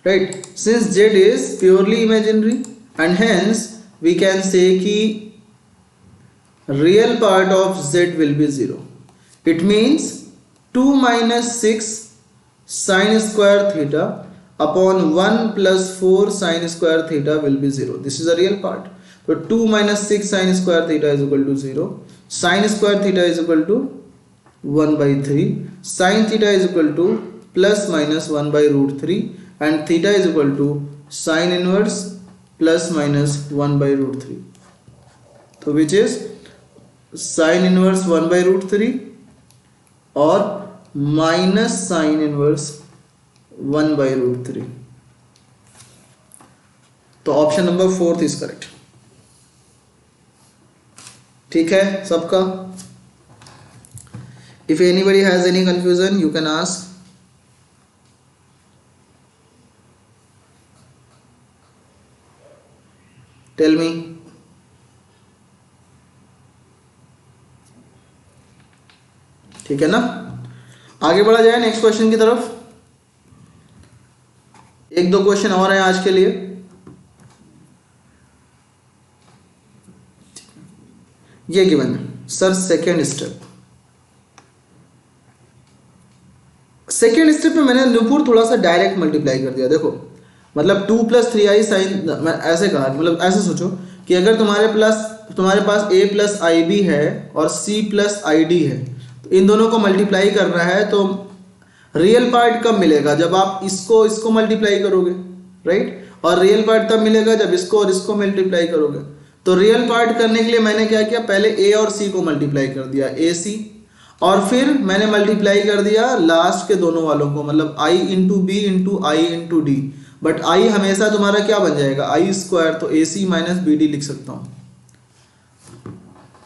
right, since z is purely imaginary and hence we can say कि real part of z will be 0. It means 2 minus 6 sin square theta upon 1 plus 4 sin square theta will be 0. This is a real part. So 2 minus 6 sin square theta is equal to 0. Sin square theta is equal to 1 by 3. Sin theta is equal to plus minus 1 by root 3 and theta is equal to sin inverse plus minus 1 by root 3. So which is sine inverse 1 by root 3 और minus sine inverse 1 by root 3. तो option number 4 is correct. ठीक है सबका. If anybody has any confusion you can ask. Tell me. ठीक है ना. आगे बढ़ा जाए नेक्स्ट क्वेश्चन की तरफ. एक दो क्वेश्चन और हैं आज के लिए. ये गिवन है sir second step. Second step में मैंने नुपुर थोड़ा सा डायरेक्ट मल्टीप्लाई कर दिया. देखो मतलब 2 प्लस 3i साइन, मैं ऐसे कहा मतलब ऐसे सोचो कि अगर तुम्हारे पास a प्लस आई बी है और c प्लस आई डी है, तो इन दोनों को मल्टीप्लाई करना है. तो रियल पार्ट कब मिलेगा? जब आप इसको मल्टीप्लाई करोगे, राइट. और रियल पार्ट तब मिलेगा जब इसको और इसको मल्टीप्लाई करोगे. तो रियल पार्ट करने के लिए मैंने क्या किया, पहले a और c को मल्टीप्लाई कर दिया, ac, और फिर मैंने मल्टीप्लाई कर दिया लास्ट के दोनों वालों को, मतलब i into b into i into d. But i हमेशा तुम्हारा क्या बन जाएगा, आई स्क्वायर. तो ac माइनस बी डी लिख सकता हूं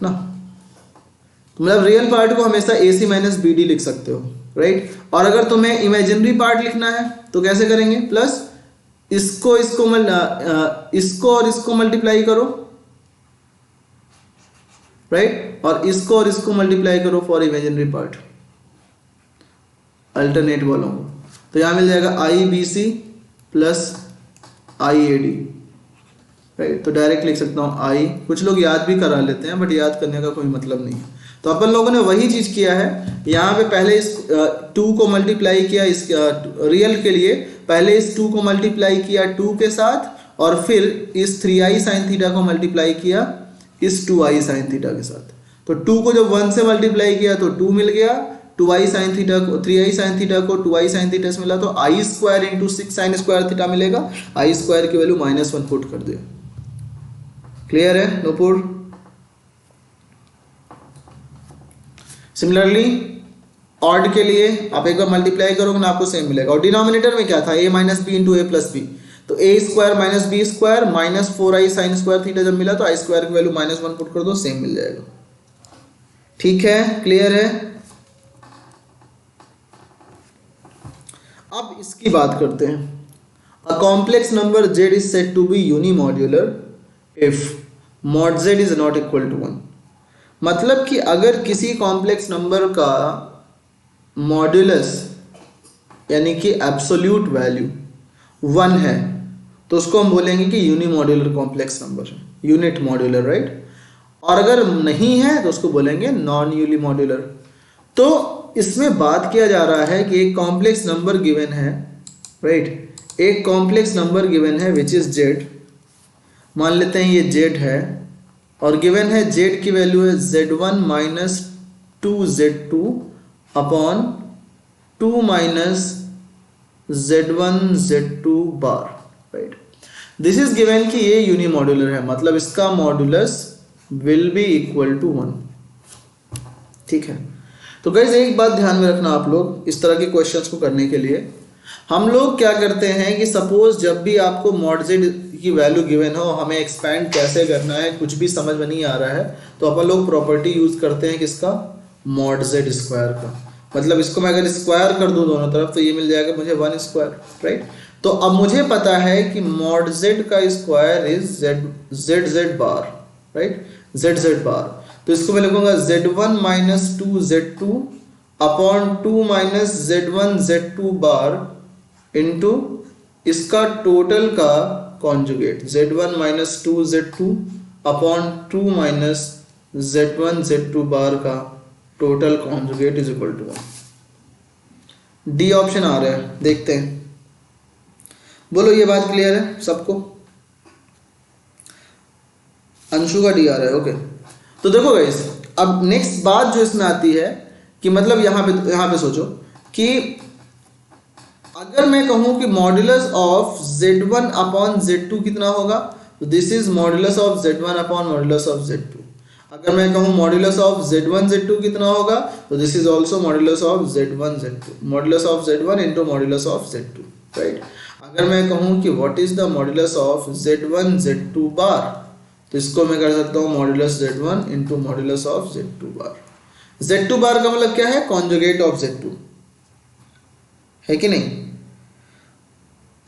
ना. मतलब रियल पार्ट को हमेशा AC माइनस बी डी लिख सकते हो, राइट. और अगर तुम्हें इमेजिनरी पार्ट लिखना है तो कैसे करेंगे, प्लस इसको और इसको मल्टीप्लाई करो, राइट, और इसको और इसको मल्टीप्लाई करो फॉर इमेजिनरी पार्ट, अल्टरनेट वालों को. तो यहां मिल जाएगा i b c plus i a d, right. तो डायरेक्ट लिख सकता हूं आई. कुछ लोग याद भी करा लेते हैं बट याद करने का कोई मतलब नहीं है. तो अपन लोगों ने वही चीज किया है. यहाँ पे पहले इस 2 को मल्टीप्लाई किया, इस रियल के लिए पहले इस 2 को मल्टीप्लाई किया 2 के साथ, और फिर इस 3i साइन थीटा को मल्टीप्लाई किया इस 2i साइन थीटा के साथ. तो 2 को जब 1 से मल्टीप्लाई किया तो 2 मिल गया, 2i साइन थीटा को 3i साइन थीटा को 2i साइन थीटा से मिला, तो i square into 6 sine square theta मिलेगा. आई स्क्वायर की वैल्यू -1 पुट कर दिया. क्लियर है नूपुर? सिमिलरली ऑड के लिए आप एक बार मल्टीप्लाई करोगे ना, आपको सेम मिलेगा. और डिनोमिनेटर में क्या था, a minus b into a plus b. तो a square minus B square minus 4i sine square theta जब मिला तो आई स्क्वायर की वैल्यू -1 पुट कर दो, सेम मिल जाएगा. ठीक है, क्लियर है. अब इसकी बात करते हैं. A complex number z is said to be unimodular if mod z is not equal to 1. मतलब कि अगर किसी कॉम्प्लेक्स नंबर का मॉड्यूलस यानी कि एब्सोल्यूट वैल्यू 1 है तो उसको हम बोलेंगे कि यूनिमॉड्यूलर कॉम्प्लेक्स नंबर है, यूनिट मॉड्यूलर, राइट. और अगर नहीं है तो उसको बोलेंगे नॉन यूनिमॉड्यूलर. तो इसमें बात किया जा रहा है कि एक कॉम्प्लेक्स नंबर गिवन है, राइट. एक कॉम्प्लेक्स नंबर गिवन है विच इज z. मान लेते हैं ये z है और गिवन है z की वैल्यू है z1 minus 2z2 upon 2 minus z1 z2 bar, right. This is given कि ये यूनिमॉड्यूलर है, मतलब इसका modulus will be equal to 1. ठीक है. तो गाइस एक बात ध्यान में रखना आप लोग, इस तरह के क्वेश्चंस को करने के लिए हम लोग क्या करते हैं कि सपोज जब भी आपको mod z की वैल्यू गिवन हो, हमें एक्सपैंड कैसे करना है कुछ भी समझ में नहीं आ रहा है, तो अपन लोग प्रॉपर्टी यूज करते हैं किसका, mod z स्क्वायर का. मतलब इसको मैं अगर स्क्वायर कर दूं दोनों तरफ तो ये मिल जाएगा मुझे 1 स्क्वायर, राइट. तो अब मुझे पता है कि mod z का square is z z bar, right, z bar. तो इसको मैं लिखूंगा Z1 minus 2Z2 upon 2 minus Z1 Z2 bar इंटू इसका टोटल का conjugate Z1 minus 2Z2 upon 2 minus Z1 Z2 bar का total conjugate is equal to 1। D option आ रहा है, देखते हैं। बोलो ये बात क्लियर है सबको? अंशु का डी आ रहा है, ओके। तो देखो गाइस, अब नेक्स्ट बात जो इसमें आती है कि मतलब यहाँ पे सोचो कि अगर मैं कहूं कि modulus of Z1 upon Z2 कितना होगा, तो this is modulus of Z1 upon modulus of Z2। अगर मैं कहूं मॉड्यूलस ऑफ Z1 Z2 कितना होगा, तो this is also modulus of Z1 Z2, modulus of Z1 into modulus of Z2, right. अगर मैं कहूं कि what is the modulus of Z1 Z2 बार, तो इसको मैं कर सकता हूं modulus Z1 into modulus of Z2 bar. Z2 bar का मतलब क्या है? कॉन्जुगेट ऑफ Z2, है कि नहीं?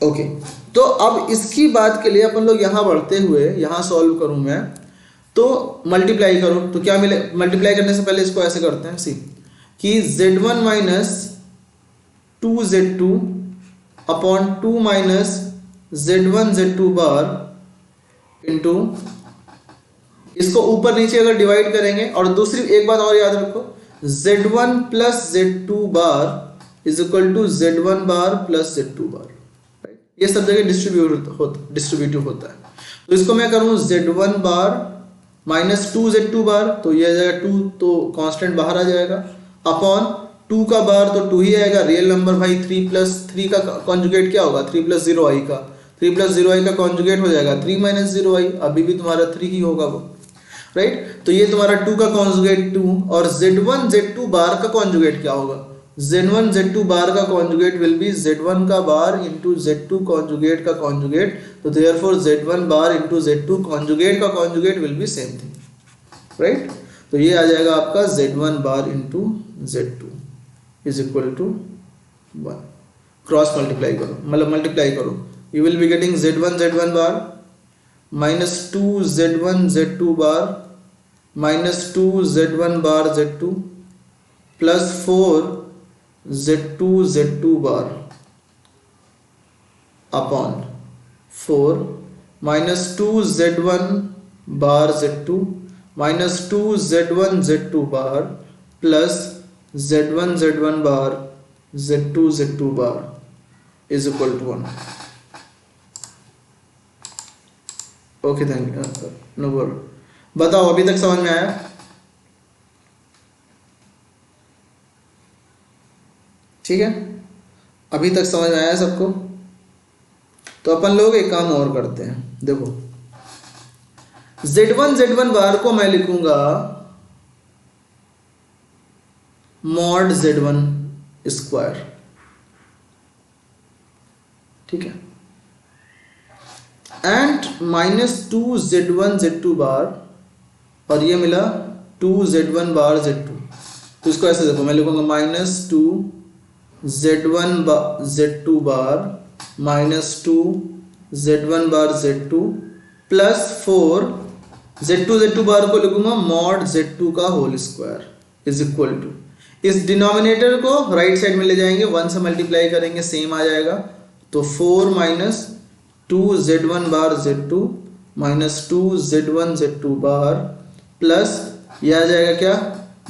ओके, तो अब इसकी बात के लिए अपन लोग यहाँ बढ़ते हुए यहाँ सॉल्व करूँ मैं, तो मल्टीप्लाई करो तो क्या मिले? मल्टीप्लाई करने से पहले इसको ऐसे करते हैं सी कि Z1 minus 2Z2 upon 2 minus Z1 Z2 bar into इसको ऊपर नीचे अगर डिवाइड करेंगे, और दूसरी एक बात और याद रखो, Z1 plus Z2 bar is equal to Z1 bar plus Z2 bar, right. ये सब जगह डिस्ट्रीब्यूटिव होता है। तो इसको मैं करूँ Z1 बार माइनस 2Z2 बार, तो ये आ जाएगा 2, तो कांस्टेंट बाहर आ जाएगा, अपॉन 2 का बार तो 2 ही आएगा, रियल नंबर भाई 3 प्लस 3 का कॉन्जुगेट क्या होगा? 3 प्लस 0i का, 3 प्लस 0i का कॉन्जुगेट हो जाएगा 3 माइनस 0i, अभी भी तुम्हारा 3 ही होगा वो, राइट। तो ये तुम्हारा 2 का कॉन्जुगेट 2, और Z1 Z2 बार का कॉन्जुगेट क्या होगा? Z1 Z2 बार का कॉन्जुगेट विल बी Z1 का बार इंटू Z2 कॉन्जुगेट का कॉन्जुगेट, तो therefore Z1 bar into Z2 conjugate का conjugate will be same thing, right. तो ये आ जाएगा आपका Z1 bar into Z2 is equal to 1। Cross multiply करो, मतलब मल्टीप्लाई करो, you will be getting Z1 bar minus 2 Z1 Z2 bar minus 2 Z1 bar Z2 plus 4 Z2 bar upon 4 minus 2 Z1 bar Z2 minus 2 Z1 Z2 bar plus Z1 bar Z2 bar is equal to 1। Okay, thank you. No problem. बताओ अभी तक समझ में आया? ठीक है, अभी तक समझ में आया सबको? तो अपन लोग एक काम और करते हैं, देखो Z1 बार को मैं लिखूंगा मॉड Z1 स्क्वायर, ठीक है, एंड माइनस 2 Z1 Z2 बार, और ये मिला 2 Z1 बार Z2। तो इसको ऐसे देखो, मैं लिखूंगा minus 2 Z1 Z2 bar minus 2 Z1 bar Z2 plus 4 Z2 bar को लिखूंगा मॉड Z2 का whole square is equal to, इस डिनोमिनेटर को राइट साइड में ले जाएंगे, 1 से मल्टीप्लाई करेंगे, सेम आ जाएगा, तो 4 minus 2 Z1 bar Z2 minus 2 Z1 Z2 bar plus ये आ जाएगा क्या?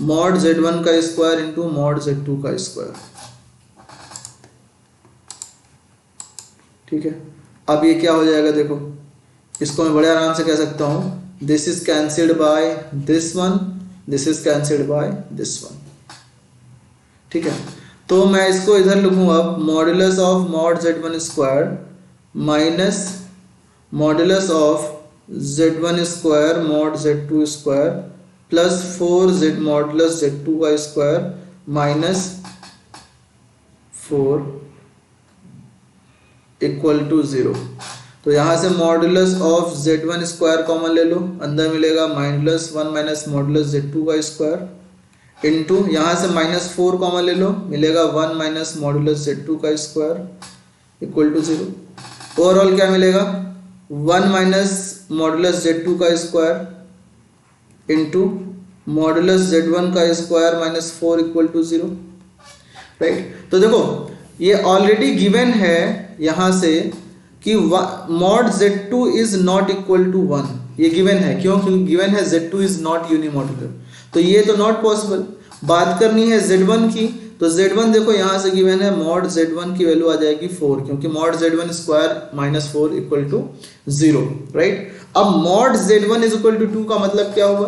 मॉड Z1 का स्क्वायर इंटू मॉड Z2 का स्क्वायर, ठीक है। अब ये क्या हो जाएगा? देखो इसको मैं बड़े आराम से कह सकता हूं, this is cancelled by this one, this is cancelled by this one, ठीक है। तो मैं इसको इधर लिखूंगा modulus of mod Z1 square minus modulus of Z1 square mod Z2 square plus 4 modulus Z2 का स्क्वायर माइनस 4 इक्वल टू 0। तो यहाँ से modulus of Z1 square common ले लो, अंदर मिलेगा माइनस 1 माइनस मॉड्यूलस Z2 का स्क्वायर इंटू यहाँ से माइनस 4 कॉमन ले लो, मिलेगा 1 माइनस मॉड्यूलस Z2 का स्क्वायर इक्वल टू 0। ओवरऑल क्या मिलेगा? 1 माइनस मॉड्यूलस Z2 का स्क्वायर इंटू मॉडुलस Z1 का square minus 4 equal to 0, right. तो देखो ये ऑलरेडी गिवन है यहाँ से कि mod Z2 is not equal to 1, ये गिवन है। क्यों? क्योंकि गिवन है Z2 इज नॉट यूनिमॉड्यूलर, तो ये तो नॉट पॉसिबल। बात करनी है Z1 की, तो Z1 देखो यहाँ से गिवन है, मॉड Z1 की वैल्यू आ जाएगी 4, क्योंकि mod Z1 square minus 4 equal to 0, right. अब mod Z1 is equal to 2 का मतलब क्या होगा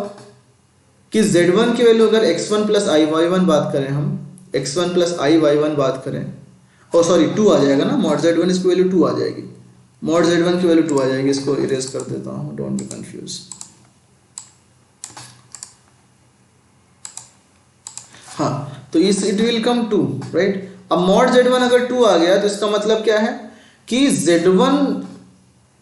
कि Z1 की वैल्यू अगर x1 प्लस आई वाई वन बात करें, हम x1 प्लस आई वाई वन बात करें, ओ सॉरी 2 आ जाएगा ना, मॉड Z1 इसकी वैल्यू 2 आ जाएगी, मॉड Z1 की वैल्यू 2 आ जाएगी। इसको इरेज कर देता हूँ, डोंट बी कंफ्यूज। हाँ, तो इस इट विल कम 2, राइट। अब मॉड Z1 अगर 2 आ गया तो इसका मतलब क्या है कि Z1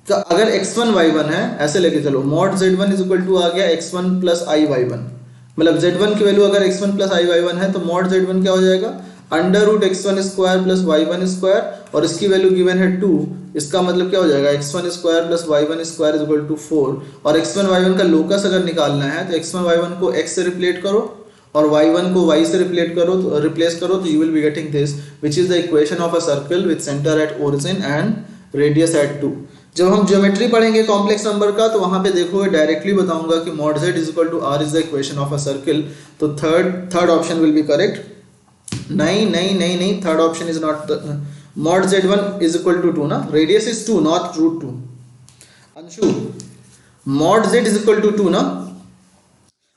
का अगर x1 y1 है, ऐसे लेके चलो, mod Z1 is equal to आ गया x1 प्लस आई वाई वन, मतलब Z1 की वैल्यू अगर x1 प्लस आई वाई वन है तो मॉड Z1 क्या हो जाएगा, under root x1 square plus y1 square, और इसकी वैल्यू गिवन है 2, इसका मतलब क्या हो जाएगा x1 square plus y1 square is equal to 4। और x1 y1 का लोकस अगर निकालना है तो x1 y1 को x से रिप्लेट करो और y1 को y से रिप्लेस करो तो you will be getting this, which is the equation of a circle with centre at origin and radius at 2। जब हम ज्योमेट्री पढ़ेंगे कॉम्प्लेक्स नंबर का तो वहां पे देखोगे डायरेक्टली बताऊंगा कि mod z is equal to r is the equation of a circle, तो third option will be correct. नहीं, third option is not, mod Z1 is equal to 2 ना, radius is 2 not root 2। Anshu, mod z is equal to 2 ना,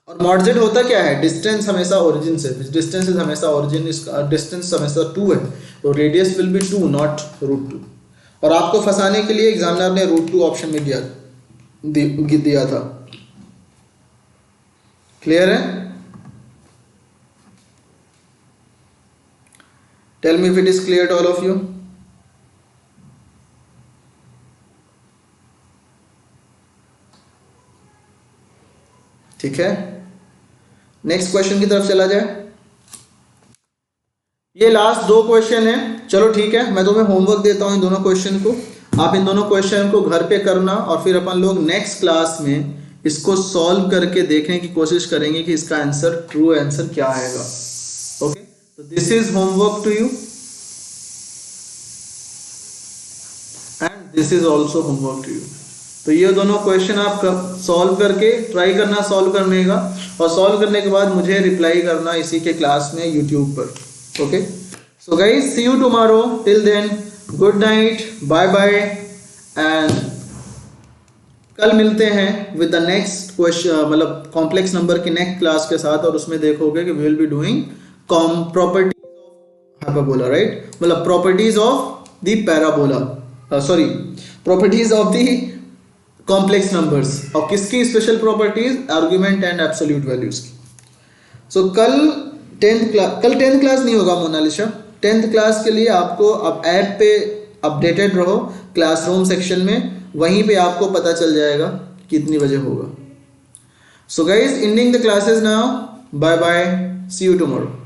और mod z होता क्या है, distance हमेशा origin से, डिस्टेंस इज हमेशा ओरिजिन, डिस्टेंस हमेशा 2 है, तो radius will be 2 not root 2। और आपको फंसाने के लिए एग्जामिनर ने रूट 2 ऑप्शन में दिया था। क्लियर है? Tell me if it is clear to all of you. ठीक है, नेक्स्ट क्वेश्चन की तरफ चला जाए। ये लास्ट 2 क्वेश्चन है, चलो ठीक है, मैं तुम्हें होमवर्क देता हूं इन दोनों क्वेश्चन को, आप इन दोनों क्वेश्चन को घर पे करना और फिर अपन लोग नेक्स्ट क्लास में इसको सॉल्व करके देखने की कोशिश करेंगे कि इसका आंसर, ट्रू आंसर क्या आएगा। ओके, तो this is homework to you and this is also homework to you. तो ये दोनों क्वेश्चन आप सॉल्व करके ट्राई करना सॉल्व करने का, और सॉल्व करने के बाद मुझे रिप्लाई करना इसी के क्लास में यूट्यूब पर। Okay, so guys, see you tomorrow, till then good night, bye bye, and कल मिलते हैं विद द नेक्स्ट क्वेश्चन, मतलब कॉम्प्लेक्स नंबर की नेक्स्ट क्लास के साथ, और उसमें देखोगे कि we will be doing properties of hyperbola, right, मतलब properties of the parabola, sorry properties of the complex numbers, और किसकी special properties, argument and absolute values की। सो कल 10th क्लास नहीं होगा मोनालिशा, 10th क्लास के लिए आपको अब ऐप पे अपडेटेड रहो, क्लासरूम सेक्शन में, वहीं पे आपको पता चल जाएगा कितनी बजे होगा। So guys, ending the classes now, bye bye, see you tomorrow.